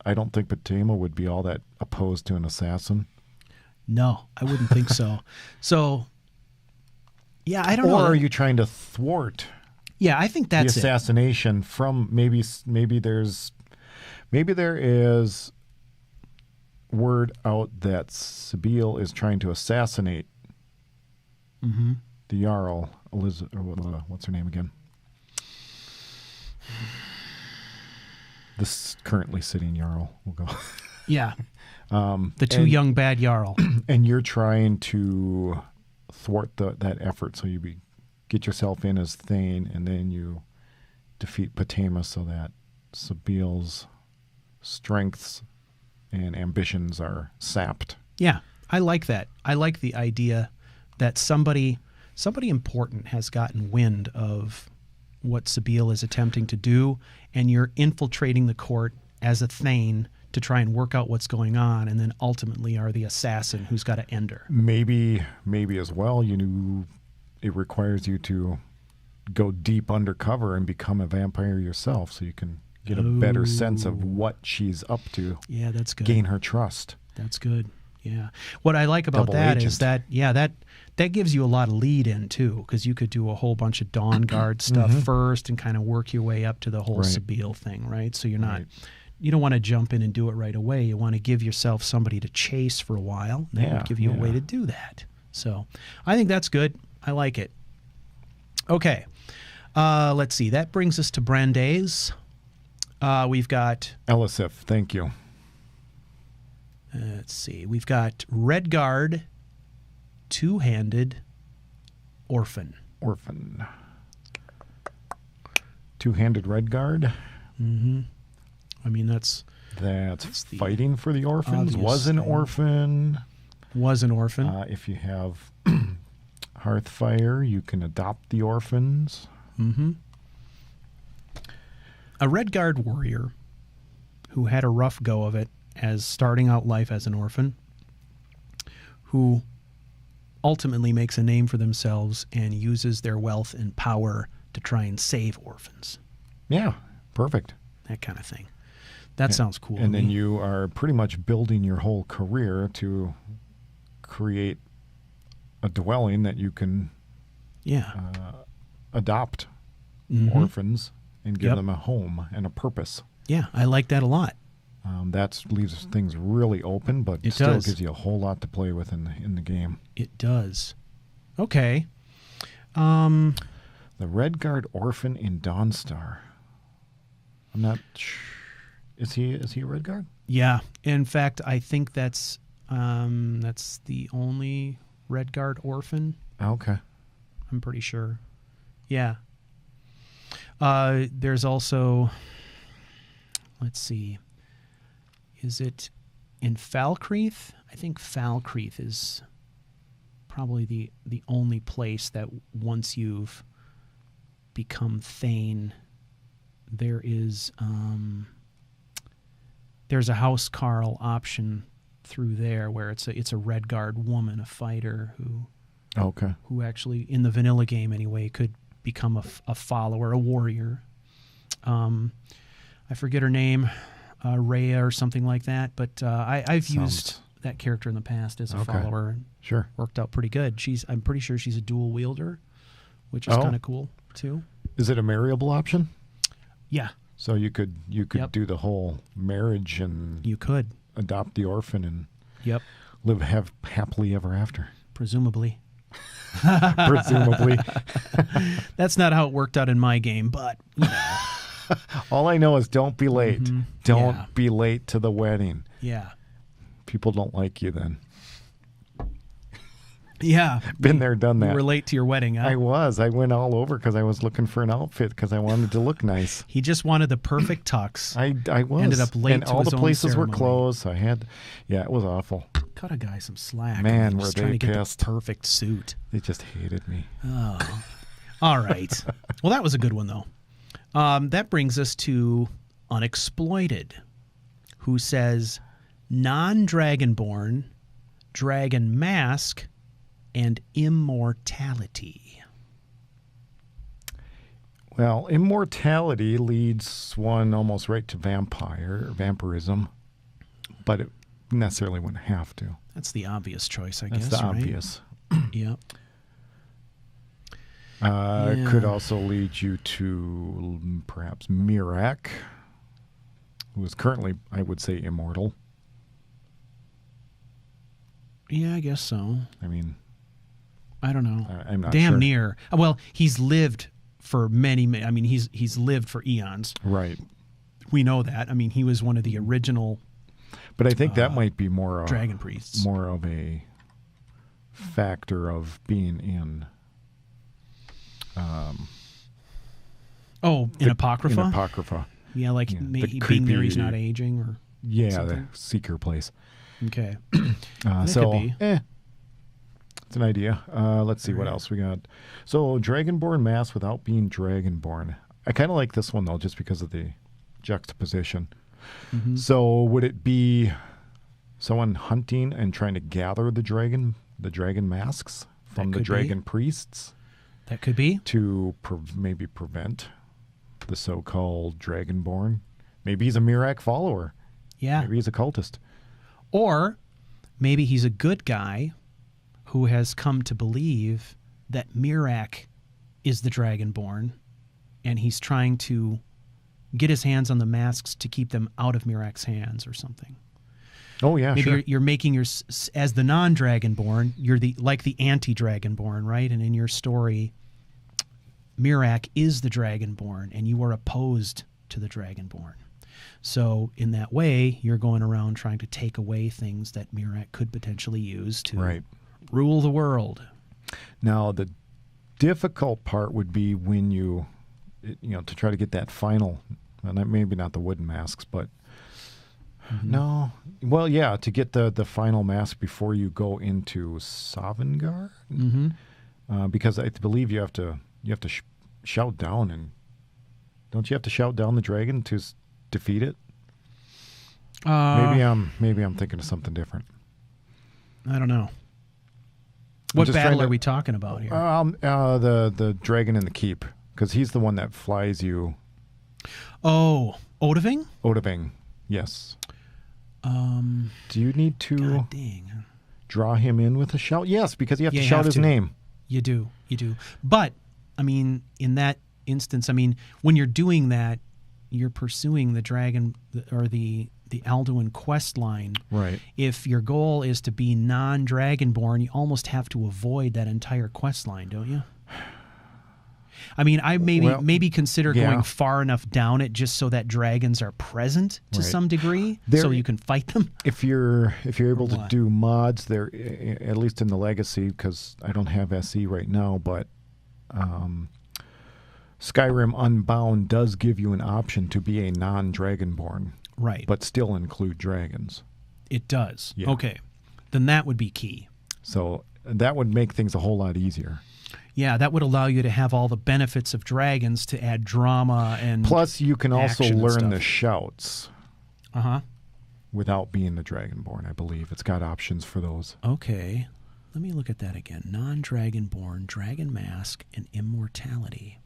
I don't think Patema would be all that opposed to an assassin. No, I wouldn't think so. So, yeah, I don't know. Or are you trying to thwart? Yeah, I think that's the assassination from maybe there is word out that Sibyl is trying to assassinate the Jarl, what's her name again? This currently sitting Jarl. We'll go. Yeah. The two young bad Jarl. And you're trying to thwart that effort, so you get yourself in as Thane, and then you defeat Potema so that Sabiel's strengths and ambitions are sapped. Yeah, I like that. I like the idea that somebody important has gotten wind of what Sabiel is attempting to do, and you're infiltrating the court as a Thane to try and work out what's going on, and then ultimately are the assassin who's got to end her. Maybe as well, it requires you to go deep undercover and become a vampire yourself so you can get a better sense of what she's up to. Yeah, that's good. Gain her trust. That's good. Yeah. What I like about Double that agent. is that, that gives you a lot of lead in too, because you could do a whole bunch of Dawn Guard stuff first and kind of work your way up to the whole Sabiel thing, right? So you're not, you don't want to jump in and do it right away. You want to give yourself somebody to chase for a while. And that would give you a way to do that. So I think that's good. I like it. Okay. Let's see. That brings us to Brandeis. We've got Elisif, thank you. Let's see. We've got Redguard, two-handed orphan. Two-handed Redguard. Mm-hmm. I mean, that's fighting for the orphans. Was an orphan. If you have Hearthfire, you can adopt the orphans. Mm-hmm. A Redguard warrior who had a rough go of it as starting out life as an orphan, who ultimately makes a name for themselves and uses their wealth and power to try and save orphans. Yeah, perfect. That kind of thing. That sounds cool. And then you are pretty much building your whole career to create a dwelling that you can adopt orphans and give them a home and a purpose. Yeah, I like that a lot. That leaves things really open, but it still gives you a whole lot to play with in the game. It does. Okay. The Redguard orphan in Dawnstar. I'm not sure. Is he a Redguard? Yeah. In fact, I think that's the only Redguard orphan. Okay. I'm pretty sure. Yeah. There's also, let's see. Is it in Falkreath? I think Falkreath is probably the only place that once you've become Thane, there is there's a House Carl option through there where it's a Redguard woman, a fighter who actually in the vanilla game anyway could become a follower, a warrior. I forget her name. Rhea or something like that, but I've used that character in the past as a follower. Sure. Worked out pretty good. I'm pretty sure she's a dual wielder, which is kind of cool too. Is it a marryable option? Yeah. So you could do the whole marriage and you could adopt the orphan and live happily ever after. Presumably. Presumably. That's not how it worked out in my game, but you know. All I know is don't be late. Don't be late to the wedding. Yeah. People don't like you then. Yeah. Been there, done that. You were late to your wedding, huh? I was. I went all over because I was looking for an outfit because I wanted to look nice. He just wanted the perfect tux. I was. Ended up late and to all his the own places ceremony. were closed. It was awful. Cut a guy some slack. Man, He were was they trying to get pissed. the perfect suit. They just hated me. Oh. All right. Well, that was a good one, though. That brings us to Unexploited, who says Non-dragonborn, dragon mask, and immortality. Well, immortality leads one almost right to vampirism, but it necessarily wouldn't have to. That's the obvious choice, I guess. That's the right? obvious. Yep. It could also lead you to perhaps Mirak, who is currently, I would say, immortal. Yeah, I guess so. I mean, I don't know. I'm not Damn sure. near. Well, he's lived for many. I mean, he's lived for eons. Right. We know that. I mean, he was one of the original. But I think that might be more dragon priests. More of a factor of being in. Oh, in Apocrypha? In Apocrypha. Yeah, like being there, he's not aging, or something? The Seeker place. Okay. So, it's an idea. Let's see what else we got. So, Dragonborn mask without being Dragonborn. I kind of like this one, though, just because of the juxtaposition. Mm-hmm. So, would it be someone hunting and trying to gather the dragon masks from the dragon priests? That could be. To maybe prevent the so-called Dragonborn. Maybe he's a Mirak follower. Yeah. Maybe he's a cultist. Or maybe he's a good guy who has come to believe that Mirak is the Dragonborn, and he's trying to get his hands on the masks to keep them out of Mirak's hands or something. Oh, yeah, maybe sure. you're making as the non-Dragonborn, you're like the anti-Dragonborn, right? And in your story, Mirak is the Dragonborn, and you are opposed to the Dragonborn. So in that way, you're going around trying to take away things that Mirak could potentially use to rule the world. Now, the difficult part would be when to try to get that final, and maybe not the wooden masks, but no. Well, yeah, to get the final mask before you go into Sovngarde, because I believe you have to shout down, and don't you have to shout down the dragon to defeat it? Maybe I'm thinking of something different. I don't know. What battle are we talking about here? The dragon in the keep, because he's the one that flies you. Oh, Odahviing? Odahviing, yes. Do you need to draw him in with a shout? Yes, because you have to shout his name. You do. But, I mean, in that instance, when you're doing that, you're pursuing the dragon or the Alduin quest line. Right. If your goal is to be non-Dragonborn, you almost have to avoid that entire quest line, don't you? I maybe consider going far enough down it just so that dragons are present to some degree, so you can fight them. If you're able to do mods there, at least in the Legacy, because I don't have SE right now, but Skyrim Unbound does give you an option to be a non-Dragonborn, right? But still include dragons. It does. Yeah. Okay, then that would be key. So that would make things a whole lot easier. Yeah, that would allow you to have all the benefits of dragons to add drama and plus you can also learn the shouts. Without being the Dragonborn, I believe. It's got options for those. Okay. Let me look at that again. Non-Dragonborn, Dragon Mask, and Immortality.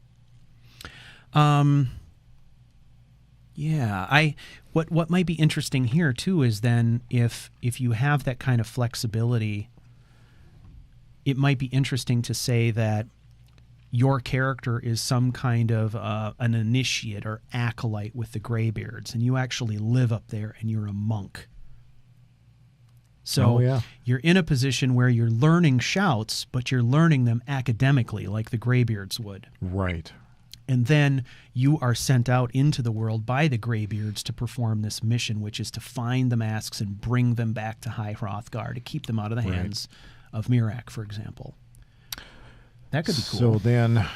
Yeah, what might be interesting here too is then if you have that kind of flexibility, it might be interesting to say that your character is some kind of an initiate or acolyte with the Greybeards, and you actually live up there and you're a monk. So you're in a position where you're learning shouts, but you're learning them academically like the Greybeards would. Right. And then you are sent out into the world by the Greybeards to perform this mission, which is to find the masks and bring them back to High Hrothgar to keep them out of the hands of Mirak, for example. That could be cool. So then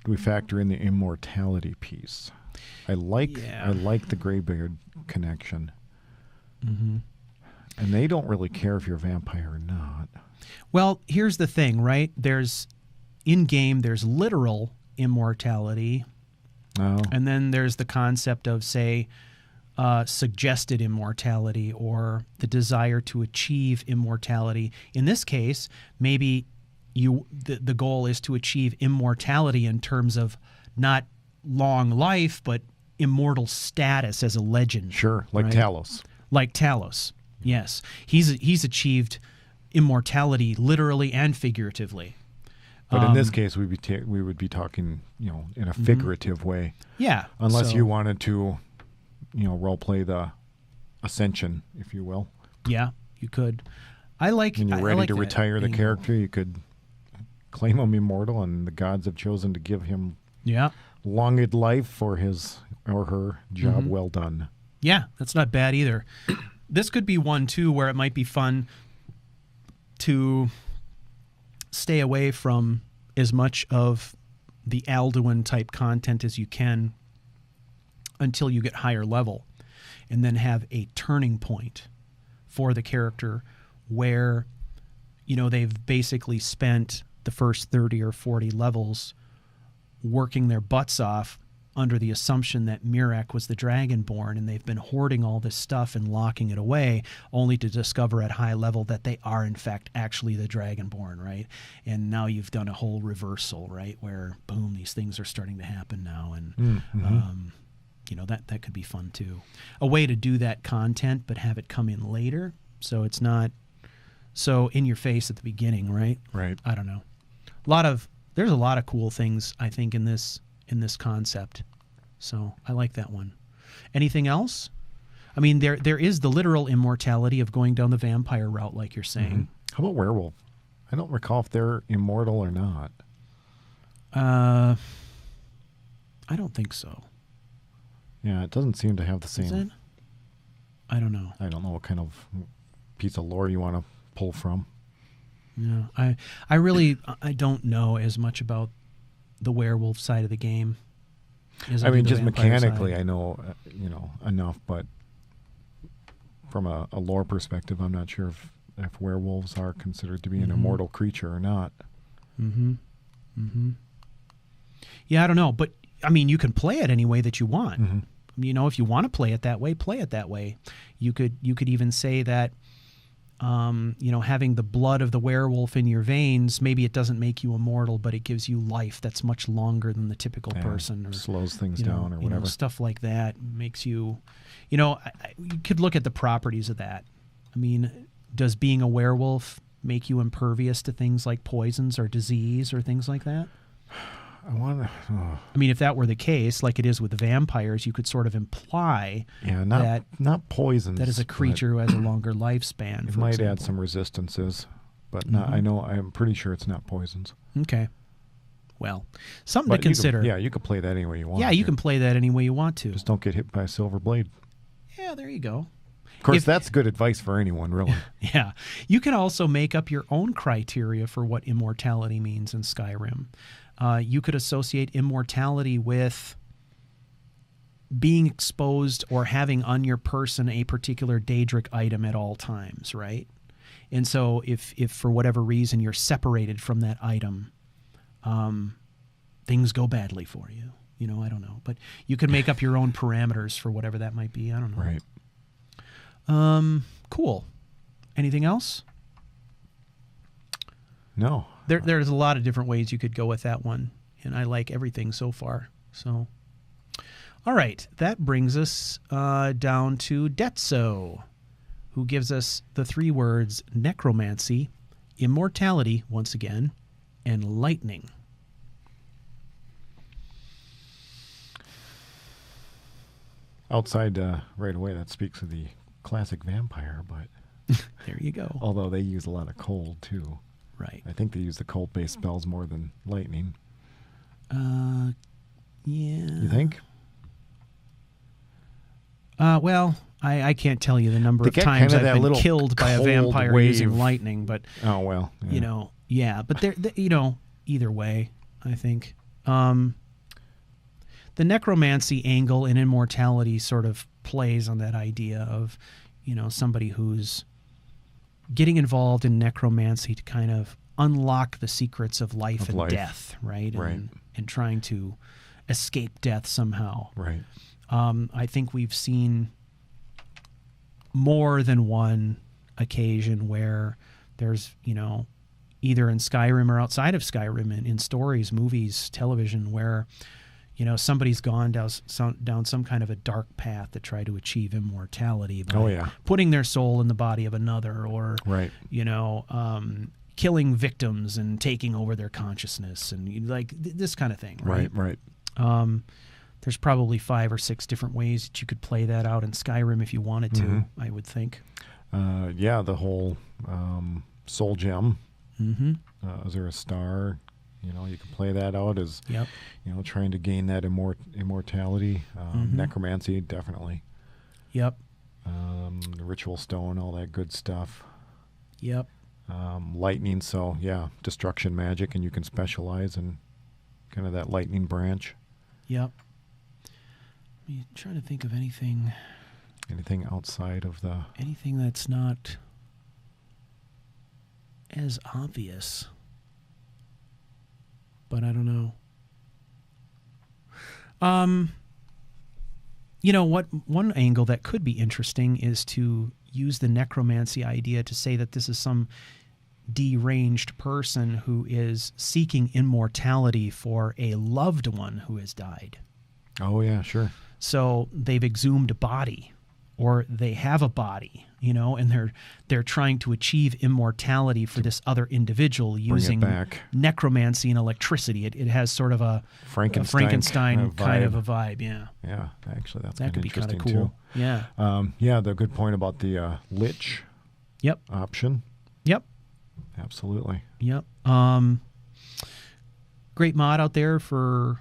we factor in the immortality piece. I like the Greybeard connection. And they don't really care if you're a vampire or not. Well, here's the thing, right? In-game, there's literal immortality. And then there's the concept of, say, suggested immortality or the desire to achieve immortality. In this case, maybe the goal is to achieve immortality in terms of not long life, but immortal status as a legend. Sure, like Talos. Like Talos, yes. He's achieved immortality literally and figuratively. But in this case, we would be talking, in a figurative way. Yeah. Unless you wanted to, role play the ascension, if you will. Yeah, you could. When you're ready to retire the character, you could claim him immortal, and the gods have chosen to give him longed life for his or her job well done. Yeah, that's not bad either. This could be one, too, where it might be fun to stay away from as much of the Alduin type content as you can until you get higher level, and then have a turning point for the character where, you know, they've basically spent the first 30 or 40 levels working their butts off under the assumption that Mirek was the Dragonborn, and they've been hoarding all this stuff and locking it away, only to discover at high level that they are in fact actually the Dragonborn, right? And now you've done a whole reversal, right, where boom, these things are starting to happen now, and you know, that could be fun too. A way to do that content but have it come in later, so it's not so in your face at the beginning, right? Right. I don't know. There's a lot of cool things, I think, in this concept. So I like that one. Anything else? I mean, there is the literal immortality of going down the vampire route, like you're saying. How about werewolf? I don't recall if they're immortal or not. I don't think so. Yeah, it doesn't seem to have the Is same. it? I don't know. I don't know what kind of piece of lore you want to pull from. Yeah, I don't know as much about the werewolf side of the game. I mean, just mechanically, I know, enough, but from a lore perspective, I'm not sure if werewolves are considered to be an immortal creature or not. Yeah, I don't know, but I mean, you can play it any way that you want. You know, if you want to play it that way, play it that way. You could even say that, you know, having the blood of the werewolf in your veins, maybe it doesn't make you immortal, but it gives you life that's much longer than the typical person. Or slows things down or whatever. You know, stuff like that makes you, you know, you could look at the properties of that. I mean, does being a werewolf make you impervious to things like poisons or disease or things like that? I mean, if that were the case, like it is with the vampires, you could sort of imply not poisons. That is a creature who has a longer lifespan. It might add some resistances, but I'm pretty sure it's not poisons. Okay. Well, something to consider. You could play that any way you want. Yeah, you can play that any way you want to. Just don't get hit by a silver blade. Yeah, there you go. Of course, that's good advice for anyone, really. Yeah. You can also make up your own criteria for what immortality means in Skyrim. You could associate immortality with being exposed or having on your person a particular Daedric item at all times, right? And so if for whatever reason you're separated from that item, things go badly for you. You know, I don't know. But you can make up your own parameters for whatever that might be. I don't know. Right. Cool. Anything else? No. There's a lot of different ways you could go with that one, and I like everything so far. So, all right, that brings us down to Detso, who gives us the 3 words necromancy, immortality, once again, and lightning. Outside, right away, that speaks of the classic vampire, but there you go. Although they use a lot of cold too. Right. I think they use the cold-based spells more than lightning. Yeah. You think? Well, I can't tell you the number of times I've been killed by a vampire using lightning, but oh well, yeah. You know, yeah. But they're you know, either way, I think the necromancy angle in immortality sort of plays on that idea of, you know, somebody who's getting involved in necromancy to kind of unlock the secrets of life and death, right? And trying to escape death somehow. Right. I think we've seen more than one occasion where there's, you know, either in Skyrim or outside of Skyrim, in stories, movies, television, where, you know, somebody's gone down some kind of a dark path to try to achieve immortality by putting their soul in the body of another, or, you know, killing victims and taking over their consciousness, and like this kind of thing. Right. There's probably 5 or 6 different ways that you could play that out in Skyrim if you wanted to, I would think. The whole soul gem. Is there a star? You know, you can play that out as, you know, trying to gain that immortality. Necromancy, definitely. Yep. The ritual stone, all that good stuff. Yep. Lightning, so yeah, destruction magic, and you can specialize in kind of that lightning branch. Yep. I'm trying to think of anything. Anything outside of the... Anything that's not as obvious. But I don't know. You know what? One angle that could be interesting is to use the necromancy idea to say that this is some deranged person who is seeking immortality for a loved one who has died. Oh, yeah, sure. So they've exhumed a body, or they have a body, you know, and they're trying to achieve immortality for this other individual using necromancy and electricity. It has sort of a Frankenstein kind of a vibe. Yeah. Yeah, actually, that could be kind of cool. Too. Yeah. Yeah, the good point about the lich. Yep. Option. Yep. Absolutely. Yep. Great mod out there for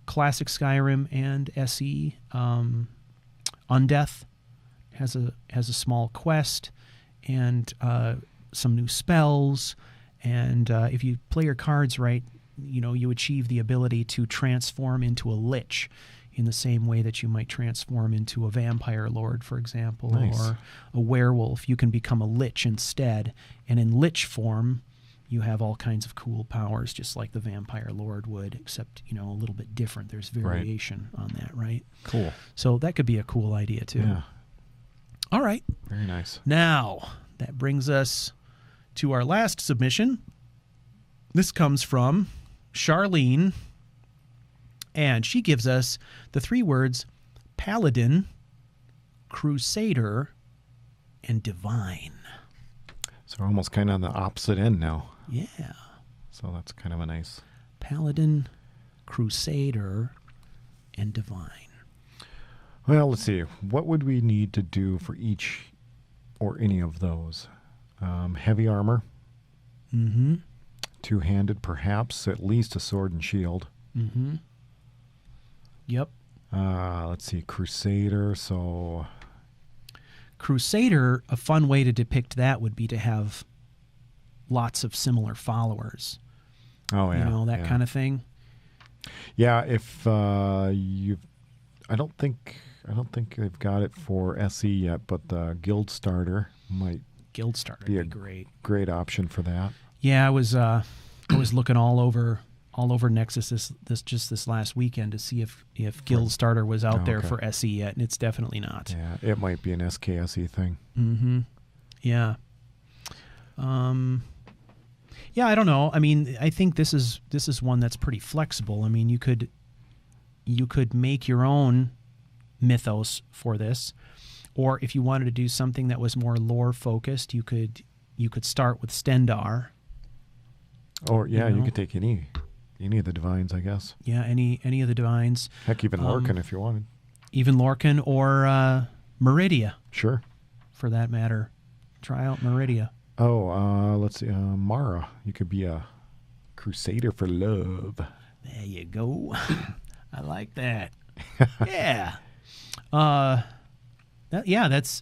classic Skyrim and SE. Undeath has a small quest and some new spells, and if you play your cards right, you know, you achieve the ability to transform into a lich in the same way that you might transform into a vampire lord, for example, nice. Or a werewolf. You can become a lich instead, and in lich form you have all kinds of cool powers, just like the vampire lord would, except, you know, a little bit different. There's variation on that, right? Cool. So that could be a cool idea too. Yeah. All right. Very nice. Now, that brings us to our last submission. This comes from Charlene, and she gives us the 3 words Paladin, Crusader, and Divine. So we're almost kind of on the opposite end now. Yeah. So that's kind of a nice... Paladin, Crusader, and Divine. Well, let's see. What would we need to do for each or any of those? Heavy armor. Mm-hmm. Two-handed, perhaps. At least a sword and shield. Mm-hmm. Yep. Let's see. Crusader, so... Crusader, a fun way to depict that would be to have lots of similar followers. Oh, yeah. You know, that kind of thing. Yeah, if you... I don't think they've got it for SE yet, but the Guild Starter might be a great option for that. Yeah, I was looking all over Nexus this last weekend to see if Guild Starter was out there for SE yet, and it's definitely not. Yeah, it might be an SKSE thing. Mm-hmm. Yeah. Yeah, I don't know. I mean, I think this is one that's pretty flexible. I mean, you could make your own mythos for this, or if you wanted to do something that was more lore focused, you could start with Stendar. Or you could take any of the divines, I guess. Yeah, any of the divines. Heck, even Lorcan if you wanted. Even Lorcan or Meridia. Sure. For that matter. Try out Meridia. Oh, let's see. Mara. You could be a crusader for love. There you go. I like that. Yeah. There's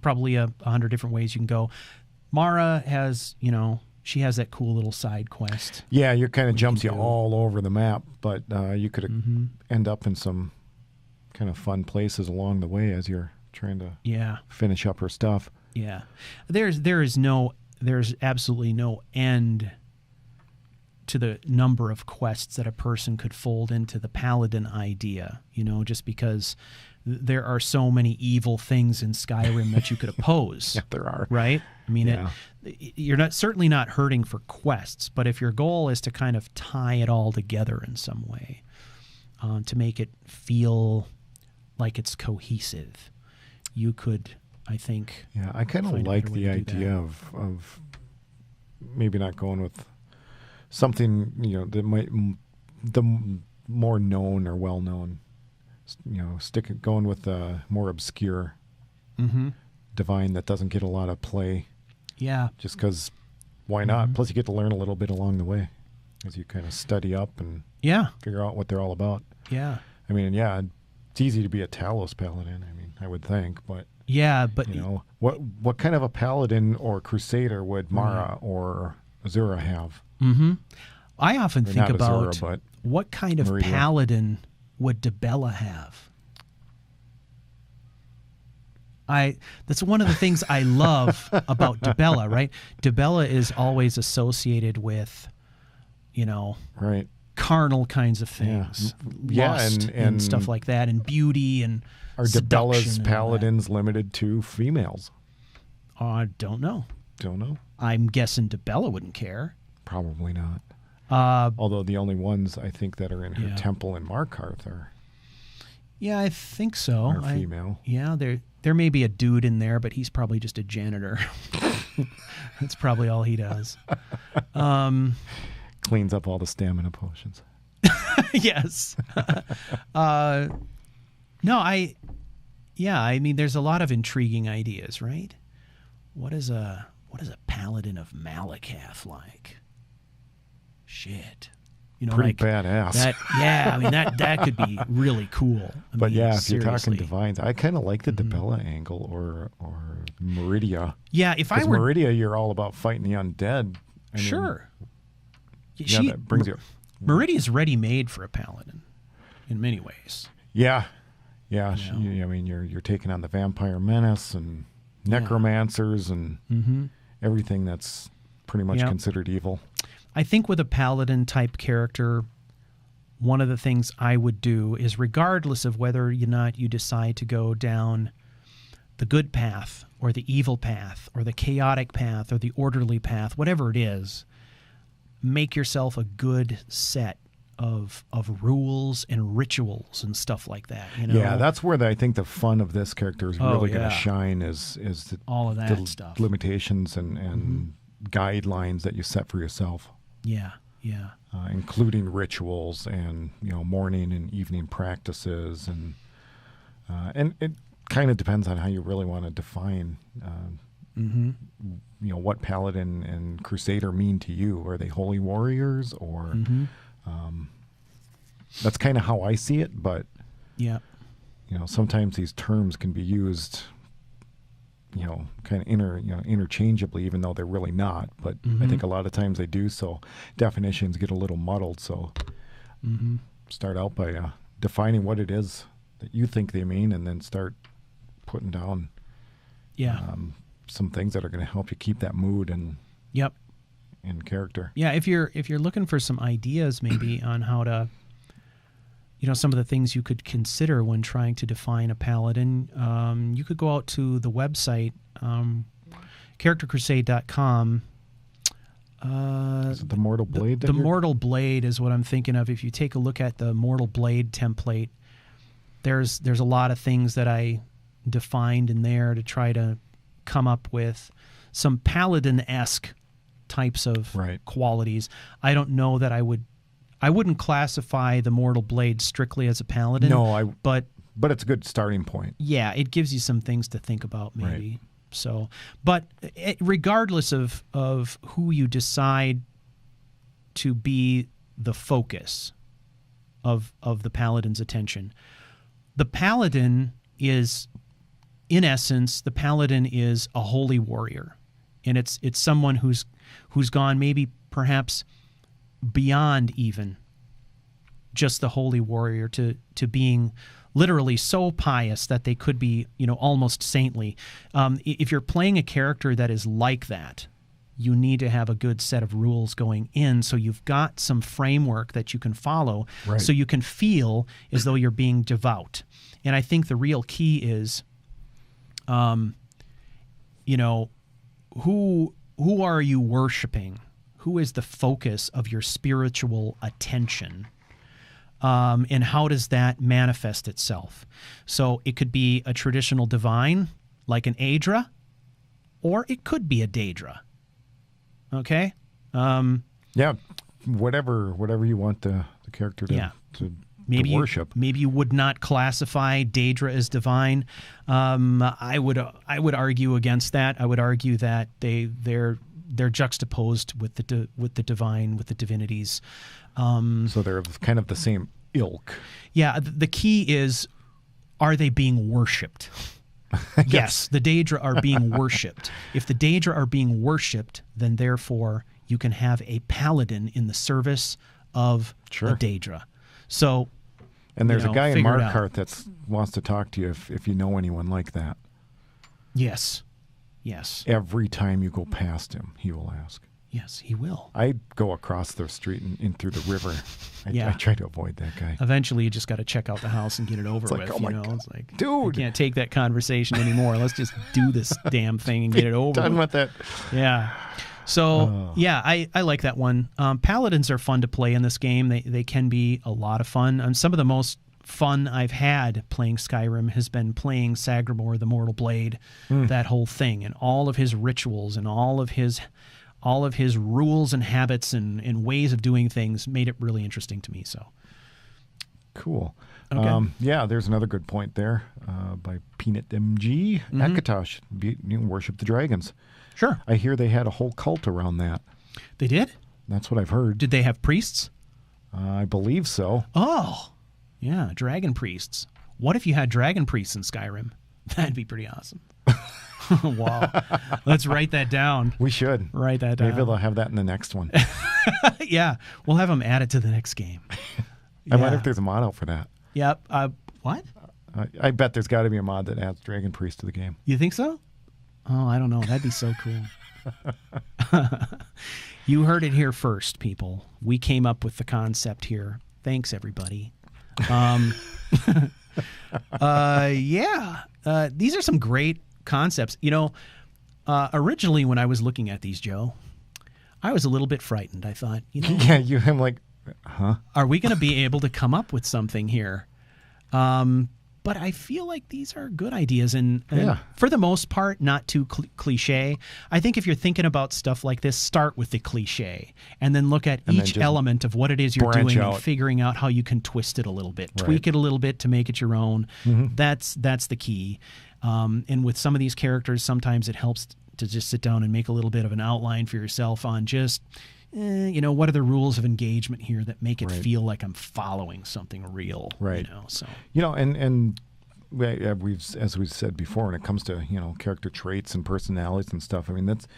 probably 100 different ways you can go. Mara has, she has that cool little side quest. Yeah, you kind of jumps you all over the map, but you could end up in some kind of fun places along the way as you're trying to finish up her stuff. Yeah. There's absolutely no end to the number of quests that a person could fold into the Paladin idea, just because there are so many evil things in Skyrim that you could oppose. Yeah, there are. Right? I mean, you're certainly not hurting for quests, but if your goal is to kind of tie it all together in some way, to make it feel like it's cohesive, you could, I think... Yeah, I kind of like the idea of maybe not going with something, that might... the more known or well-known, going with a more obscure divine that doesn't get a lot of play. Yeah. Just because, why not? Plus, you get to learn a little bit along the way as you kind of study up and figure out what they're all about. Yeah. I mean, it's easy to be a Talos Paladin, I would think, but... Yeah, but... what kind of a Paladin or Crusader would Mara or Azura have? I often Or think not about Azura, but what kind of Meridia. paladin would Dibella have? That's one of the things I love about Dibella, right? Dibella is always associated with, right. carnal kinds of things, lust and stuff like that, and beauty and Are seduction Dibella's and all paladins limited to females? that. I don't know. Don't know. I'm guessing Dibella wouldn't care. Probably not. Although the only ones I think that are in her temple in Markarth are I think so. female. Yeah, there may be a dude in there, but he's probably just a janitor. That's probably all he does. Cleans up all the stamina potions. Yes. I mean, there's a lot of intriguing ideas, right? What is a paladin of Malakath like? Shit. Pretty badass. That could be really cool. But if you're talking divines, I kind of like the Dibella angle or Meridia. Yeah, if I were Meridia, you're all about fighting the undead. Sure. That brings you. Meridia's ready-made for a paladin in many ways. Yeah. I mean, you're taking on the vampire menace and necromancers and everything that's pretty much considered evil. I think with a paladin type character, one of the things I would do is, regardless of whether or not you decide to go down the good path or the evil path or the chaotic path or the orderly path, whatever it is, make yourself a good set of rules and rituals and stuff like that. Yeah, that's where I think the fun of this character is really going to shine is all of that stuff, limitations and guidelines that you set for yourself. Yeah. Including rituals and morning and evening practices and it kind of depends on how you really want to define what paladin and crusader mean to you. Are they holy warriors or that's kind of how I see it, but sometimes these terms can be used kind of interchangeably, even though they're really not. But I think a lot of times they do, so definitions get a little muddled. So start out by defining what it is that you think they mean, and then start putting down some things that are going to help you keep that mood and character. Yeah, if you're looking for some ideas maybe on how to, some of the things you could consider when trying to define a paladin, you could go out to the website, charactercrusade.com. Is it the Mortal Blade? The Mortal Blade is what I'm thinking of. If you take a look at the Mortal Blade template, there's a lot of things that I defined in there to try to come up with some paladin-esque types of qualities. I don't know that I wouldn't classify the Mortal Blade strictly as a paladin. No, but it's a good starting point. Yeah, it gives you some things to think about maybe. Right. So, but regardless of who you decide to be the focus of the paladin's attention, the paladin is, in essence, the paladin is a holy warrior, and it's someone who's gone maybe perhaps beyond even just the holy warrior to being literally so pious that they could be, almost saintly. If you're playing a character that is like that, you need to have a good set of rules going in, so you've got some framework that you can follow, so you can feel as though you're being devout. And I think the real key is, who are you worshiping? Who is the focus of your spiritual attention? And how does that manifest itself? So it could be a traditional divine, like an Aedra, or it could be a Daedra. Okay? Whatever you want the character to worship. Maybe you would not classify Daedra as divine. I would argue against that. I would argue that they're juxtaposed with the divine, with the divinities. So they're kind of the same ilk. Yeah, the key is, are they being worshipped? Yes, the Daedra are being worshipped. If the Daedra are being worshipped, then therefore you can have a paladin in the service of a Daedra. So, and there's a guy in Markarth that wants to talk to you if you know anyone like that. Yes. Yes. Every time you go past him, he will ask. Yes, he will. I go across the street and in through the river. I try to avoid that guy. Eventually, you just got to check out the house and get it over with. Oh my God. It's like, dude, I can't take that conversation anymore. Let's just do this damn thing and get it over done with it. Yeah. So, I like that one. Paladins are fun to play in this game. They can be a lot of fun. Some of the most fun I've had playing Skyrim has been playing Sagramor, the Mortal Blade, that whole thing, and all of his rituals and all of his rules and habits and ways of doing things made it really interesting to me. So cool. Okay. There's another good point there by Peanut MG. Akatosh, worship the dragons. Sure. I hear they had a whole cult around that. They did? That's what I've heard. Did they have priests? I believe so. Oh, yeah, dragon priests. What if you had dragon priests in Skyrim? That'd be pretty awesome. Wow. Let's write that down. We should. Write that down. Maybe they'll have that in the next one. Yeah, we'll have them add it to the next game. I wonder if there's a mod out for that. Yep. What? I bet there's got to be a mod that adds Dragon Priest to the game. You think so? Oh, I don't know. That'd be so cool. You heard it here first, people. We came up with the concept here. Thanks, everybody. These are some great concepts. Originally when I was looking at these, Joe, I was a little bit frightened. I thought, I'm like, huh? Are we going to be able to come up with something here? But I feel like these are good ideas, and for the most part, not too cliche. I think if you're thinking about stuff like this, start with the cliche, and then look at each element of what it is you're doing and figuring out how you can twist it a little bit, tweak it a little bit to make it your own. That's the key. And with some of these characters, sometimes it helps to just sit down and make a little bit of an outline for yourself on just, what are the rules of engagement here that make it feel like I'm following something real. Right. And as we've said before, when it comes to, character traits and personalities and stuff, I mean, that's,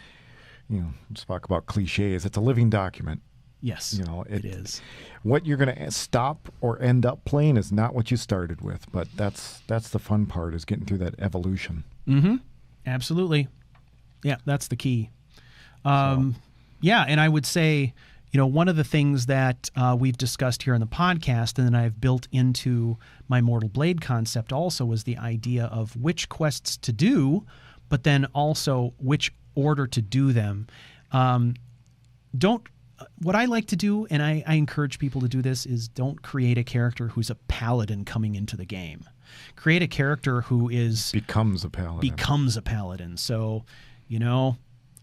just talk about cliches. It's a living document. Yes, it is. What you're going to stop or end up playing is not what you started with, but that's the fun part, is getting through that evolution. Mm-hmm. Absolutely. Yeah, that's the key. Yeah, and I would say, one of the things that we've discussed here on the podcast, and then I've built into my Mortal Blade concept also, was the idea of which quests to do, but then also which order to do them. What I like to do, and I encourage people to do this, is don't create a character who's a paladin coming into the game. Create a character who becomes a paladin. So,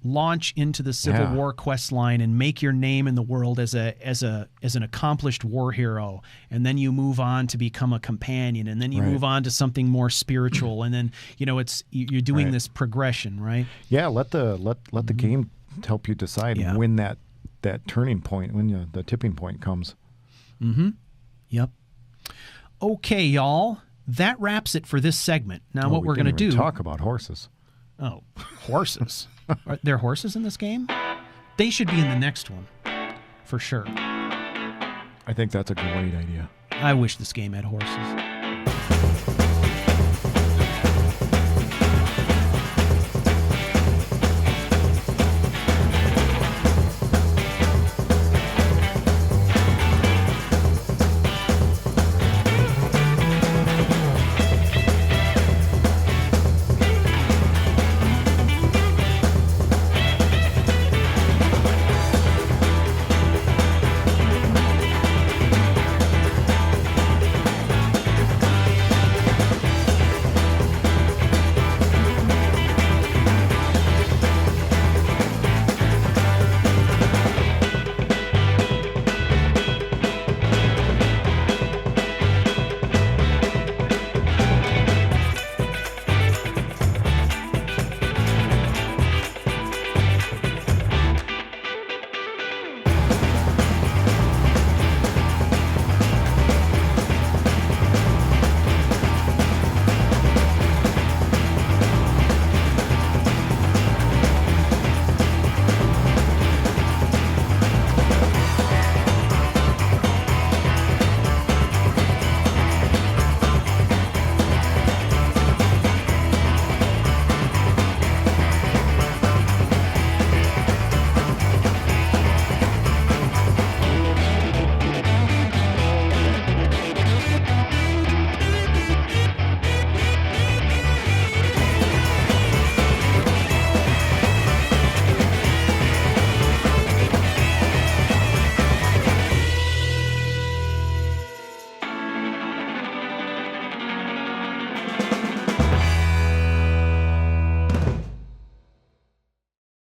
launch into the Civil War quest line and make your name in the world as an accomplished war hero, and then you move on to become a companion, and then you move on to something more spiritual, and then you're doing this progression, right? Yeah, let the game help you decide when that turning point, when the tipping point comes. Mm-hmm. Yep. Okay, y'all. That wraps it for this segment. Now, what we're going to do... talk about horses. Oh, horses. Are there horses in this game? They should be in the next one, for sure. I think that's a great idea. I wish this game had horses.